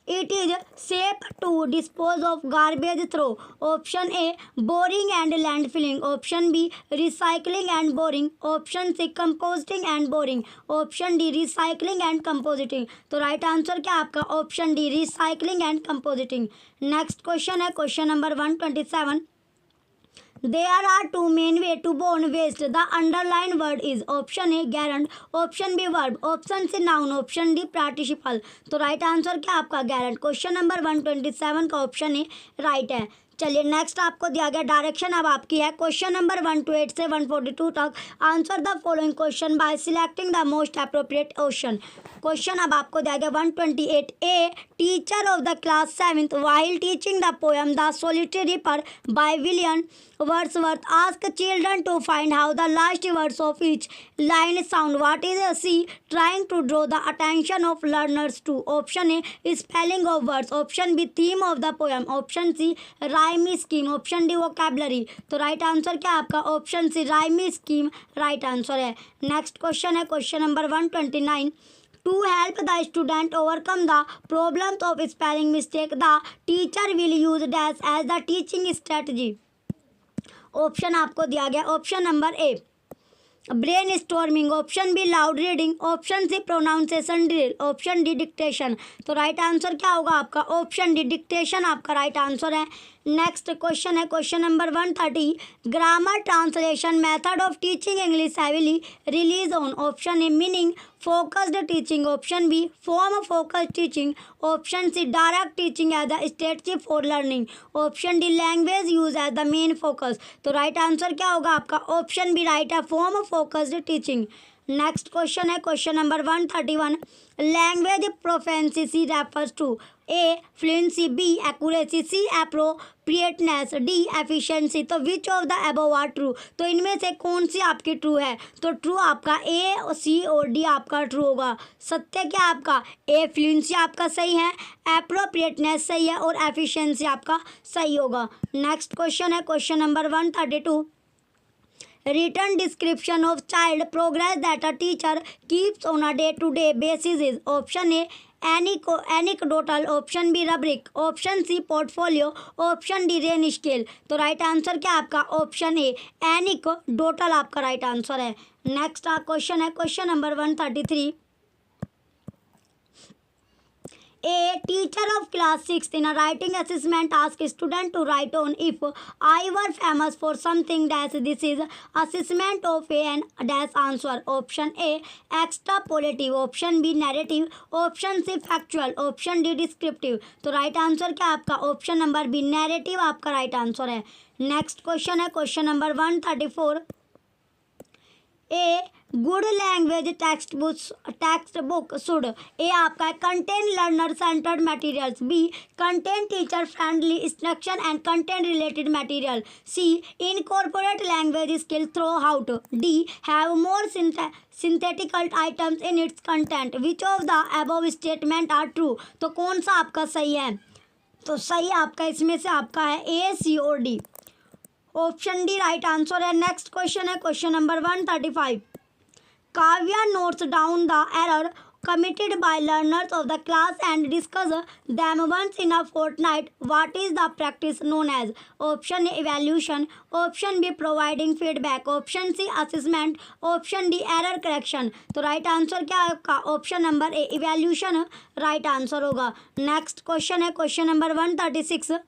It is safe to dispose of garbage through option A boring and landfilling, option B recycling and boring, option C composting and boring, option D recycling and compositing. तो right answer क्या आपका option D recycling and compositing. Next question है question number 127। There are two main way to burn waste. The underlined word is option A gerund, option B verb, option C noun, option D participle। तो right answer क्या आपका gerund। Question number 127 का option A right है। चलिए next आपको दिया गया direction अब आपकी है क्वेश्चन नंबर 128 से 142 तक। Answer the following question by selecting the most appropriate option. Question अब आपको दिया गया 128। A teacher of the class 7th while teaching the poem The Solitary Reaper by William Wordsworth ask children to find how the last words of each line sound. What is C trying to draw the attention of learners to? Option A spelling of words, option B theme of the poem, option C rhyme scheme, option D vocabulary। तो right answer क्या आपका option C rhyme scheme right answer है। Next question है question number 129। To help the student overcome the problems of spelling mistake, the teacher will use dash as the teaching strategy। Option आपको दिया गया option number A brainstorming, option B loud reading, option C pronunciation drill, option D dictation. तो right answer क्या होगा आपका option D dictation आपका right answer है। Next question है question number 130। Grammar translation method of teaching English heavily relies on. Option A meaning focused teaching, option B form focused teaching, option C direct teaching as the strategy for learning, option D language use as the main focus. तो right answer क्या होगा आपका option B right है form focused teaching. Next question है question number 131। Language proficiency refers to A fluency, B accuracy, C appropriateness, D efficiency. तो which of the above are true. तो इनमें से कौन सी आपकी ट्रू है। तो ट्रू आपका ए, सी और डी आपका ट्रू होगा। सत्य क्या आपका ए फ्लुएंसी आपका सही है, एप्रोप्रिएटनेस सही है और एफिशिएंसी आपका सही होगा। नेक्स्ट क्वेश्चन है question number 132। Written description of child progress that a teacher keeps on a day-to-day basis is option A anecdotal, option B rubric, option C portfolio, option D rain scale। तो right answer क्या आपका option ए anecdotal आपका right answer है। Next question है question number 133। A teacher of class 6th in a writing assessment asks student to write on if I were famous for something dash this is assessment of a and dash answer। option A extrapolative, option B narrative, option C factual, option D descriptive। तो right answer क्या आपका option number B narrative आपका right answer है। Next question है question number 134। A good language textbook should A आपका contain learner centred materials, B contain teacher friendly instruction and content related material, C incorporate language skill throughout, D have more synthetical items in its content. Which of the above statement are true. तो कौन सा आपका सही है। तो सही आपका इसमें से आपका है ए, सी और D. Option D right answer है। नेक्स्ट क्वेश्चन है question number 135। Kavya notes down the error committed by learners of the class and discuss them once in a fortnight. What is the practice known as? option A evaluation, option B providing feedback, option C assessment, option D error correction। तो right answer क्या है आपका option number ए evaluation right answer होगा। Next question है question number 136।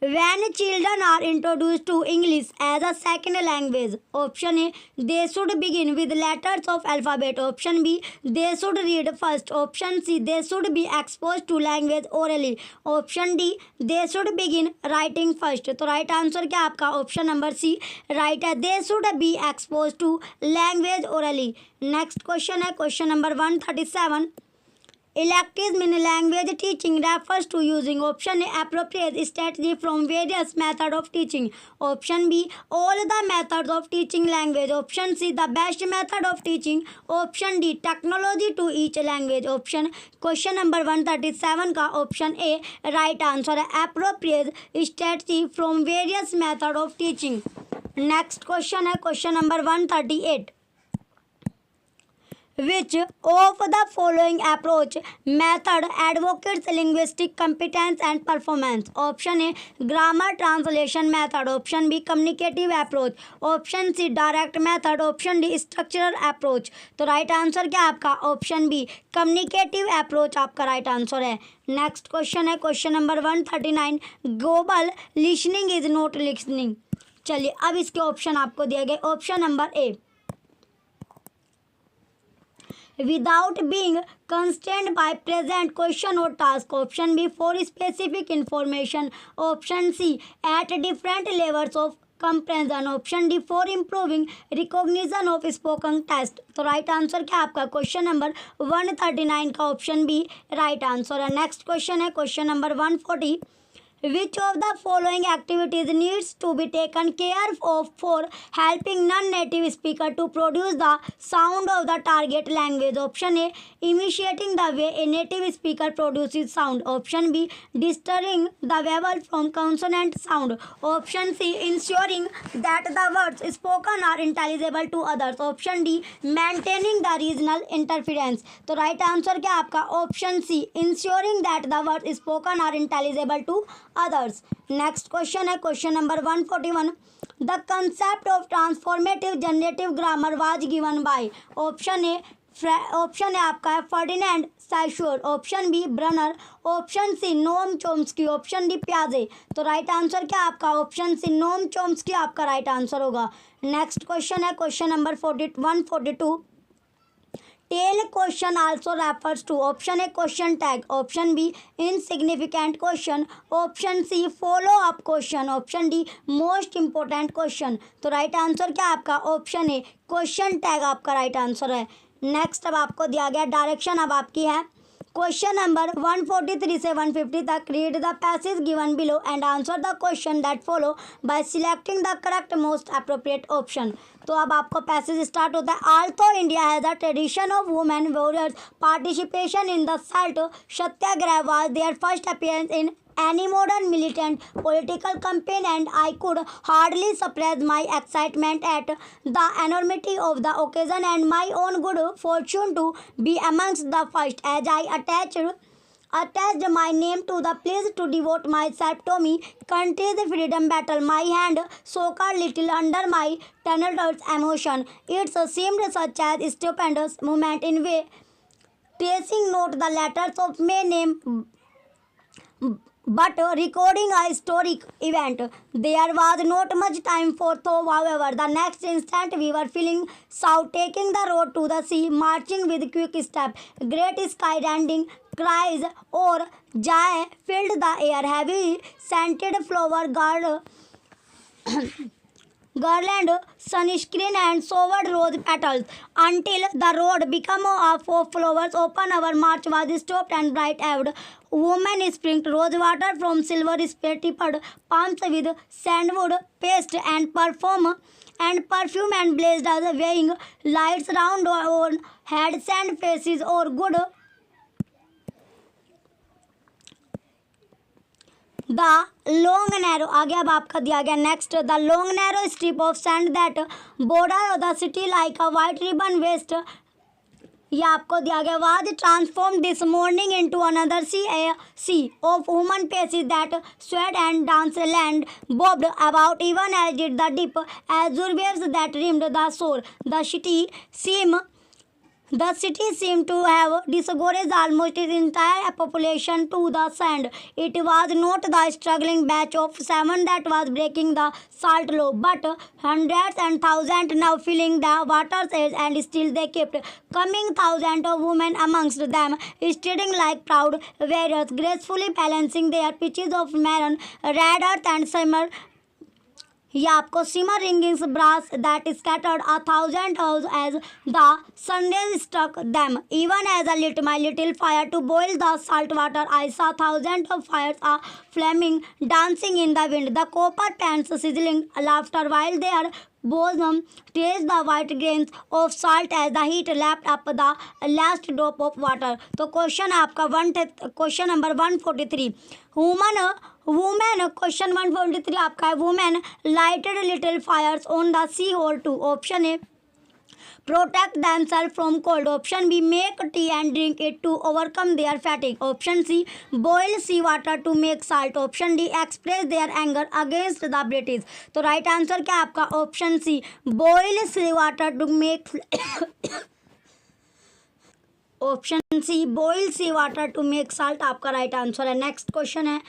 When children are introduced to English as a second language, option A they should begin with letters of alphabet, option B they should read first, option C they should be exposed to language orally, option D they should begin writing first। तो right answer क्या आपका option number सी right है they should be exposed to language orally। Next question है question number 137। Electives in language teaching refers to using option A appropriate strategy from various methods of teaching, option B all the methods of teaching language, option C the best method of teaching, option D technology to each language। Option question number 137 का option A right answer है appropriate strategy from various methods of teaching। Next question है question number 138। Which of the following approach method advocates linguistic competence and performance? Option A grammar translation method, option B communicative approach, option C direct method, option D structural approach. तो right answer क्या आपका option B communicative approach आपका right answer है। Next question है question number 139, global listening is not listening. चलिए अब इसके option आपको दिए गए, option number A without being constrained by present question or task, option B for specific information, option C at different levels of comprehension, option D for improving recognition of spoken test। तो right answer क्या आपका question number 139 का option B right answer है। Next question है question number 140, which of the following activities needs to be taken care of for helping non-native speaker to produce the sound of the target language? Option A imitating the way a native speaker produces sound, option B distinguishing the vowel from consonant sound, option C ensuring that the words spoken are intelligible to others, option D maintaining the regional interference। तो right answer क्या आपका option C ensuring that the words spoken are intelligible to others। Next question है question number 141, the concept of transformative generative grammar was given by, option A आपका है Ferdinand Saussure, option B Bruner, option C Noam Chomsky, option D प्याजे। तो right answer क्या आपका option C Noam Chomsky आपका right answer होगा। Next question है question number 142, tell question also refers to, option A question tag, option B insignificant question, option C follow up question, option D most important question. तो right answer क्या आपका option A question tag आपका right answer है। Next अब आपको दिया गया direction अब आपकी है क्वेश्चन नंबर 143 से 150 तक, read the passage given below and answer the question that follow by selecting the correct most appropriate option. तो अब आपको पैसेज स्टार्ट होता है। Also India has a tradition of women warriors participation in the salt satyagraha was their first appearance in any modern militant political campaign, and I could hardly suppress my excitement at the enormity of the occasion and my own good fortune to be amongst the first, as I attached my name to the place to devote myself to me country's freedom battle. My hand shook a little under my tumultuous emotion. It seemed such a stupendous moment in way tracing not the letters of my name but recording a historic event. There was not much time for thought, however. The next instant we were feeling south, taking the road to the sea, marching with quick step. Great sky-rending cries or joy filled the air. Heavy scented flower garland, sunscreen and sobered rose petals until the road became a of flowers. Open our march was stopped and bright eyed women sprinkled rose water from silver spattered palms with sandwood paste and perfume and blazed as weighing lights round on heads and faces or good. The long narrow आगे अब आपका दिया गया next, the long narrow strip of sand that border the city like a white ribbon west, ये आपको दिया गया was transform this morning into another sea of woman faces that sweat and dance land bobbed about even as did the deep azure waves that rimmed the shore. The city seemed to have disgorged almost its entire population to the sand. It was not the struggling batch of salmon that was breaking the salt law, but hundreds and thousands now filling the water's edge, and still they kept coming. Thousands of women amongst them, striding like proud warriors, gracefully balancing their pitches of maroon, red earth and simmer. ये आपको simmer ringings brass that scattered a thousand as the sunrays struck them. Even as I lit my little fire to boil the salt water, I saw thousands of fires flaming, dancing in the wind. The copper pans sizzling laughter while their bosom traced the white grains of salt as the heat lapped up the last drop of water. तो question आपका question number 143 women question 143 आपका है women lighted little fires on the sea whole to. Option A protect themselves from cold. Option B, make tea and drink it to overcome their fatigue. Option C, boil seawater to make salt. Option D, express their anger against the British. तो right answer क्या आपका option C, boil seawater to make option C, boil seawater to make salt आपका right answer है। Next question है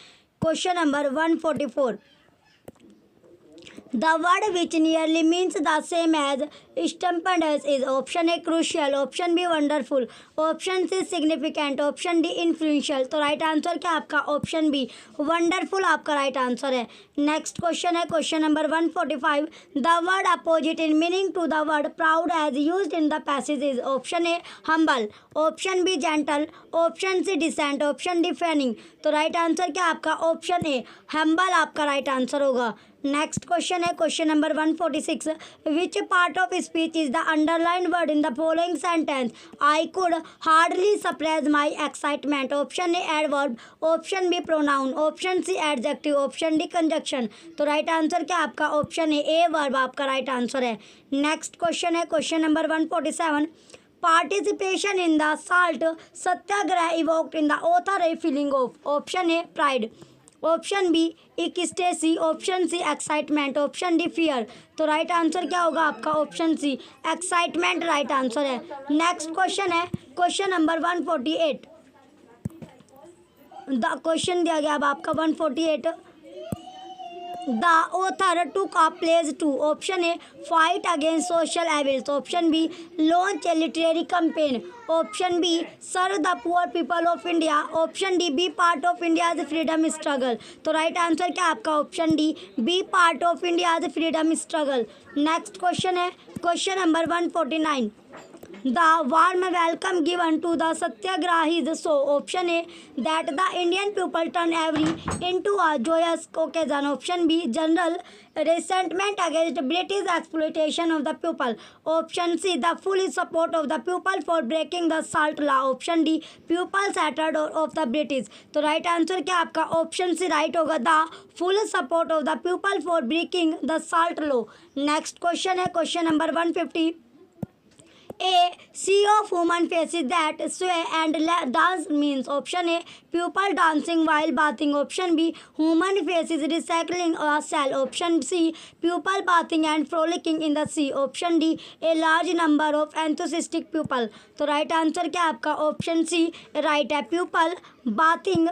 question number 144। The word which nearly means the same as stupendous is option A crucial, option B wonderful, option C significant, option D influential। तो right answer क्या आपका option B wonderful आपका right answer है। Next question है question number 145। The word opposite in meaning to the word proud as used in the passage is option A humble, option B gentle, option C decent, option D feigning. तो right answer क्या आपका option A humble आपका right answer होगा। Next question है question number 146। Which part of speech is the underline word in the following sentence? I could hardly suppress my excitement. Option A adverb, option B pronoun, option C adjective, option D conjunction. तो right answer क्या आपका option A verb आपका right answer है। Next question है question number 147। Participation in the salt Satyagraha evoked in the author a feeling of. Option A pride, option B ecstasy, option C excitement, option D fear. तो right answer क्या होगा आपका option C excitement right answer है। Next question है question number 148। The question दिया गया अब आपका 148। The author took a pledge to option A fight against social evils, option B launch a literary campaign, option B serve the poor people of India, option D be part of India's freedom struggle. तो right answer क्या आपका option D be part of India's freedom struggle. Next question है question number 149। The warm welcome given to the Satyagrahis so option A that the Indian people turn every into a joyous occasion, option B general resentment against British exploitation of the people, option C the full support of the people for breaking the salt law, option D pupils hatred of the British। तो right answer क्या आपका option C right होगा the full support of the people for breaking the salt law. Next question है question number 150। A sea of human faces that sway and dance means option A people dancing while bathing, option B human faces recycling a cell, option C people bathing and frolicking in the sea, option D a large number of enthusiastic people। तो right answer क्या आपका option C right है people bathing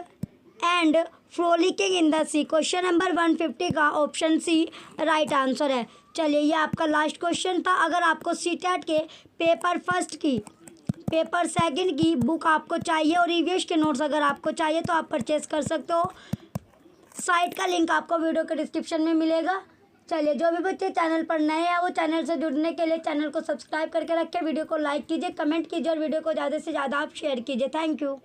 and frolicking in the sea. Question number 150 का option C right answer है। चलिए ये आपका last question था। अगर आपको सीटेट के पेपर फर्स्ट की पेपर सेकंड की बुक आपको चाहिए और रिव्यूज के नोट्स अगर आपको चाहिए तो आप परचेज कर सकते हो। साइट का लिंक आपको वीडियो के डिस्क्रिप्शन में मिलेगा। चलिए जो भी बच्चे चैनल पर नए हैं वो चैनल से जुड़ने के लिए चैनल को सब्सक्राइब करके रखें, वीडियो को लाइक कीजिए, कमेंट कीजिए और वीडियो को ज़्यादा से ज़्यादा आप शेयर कीजिए। Thank you.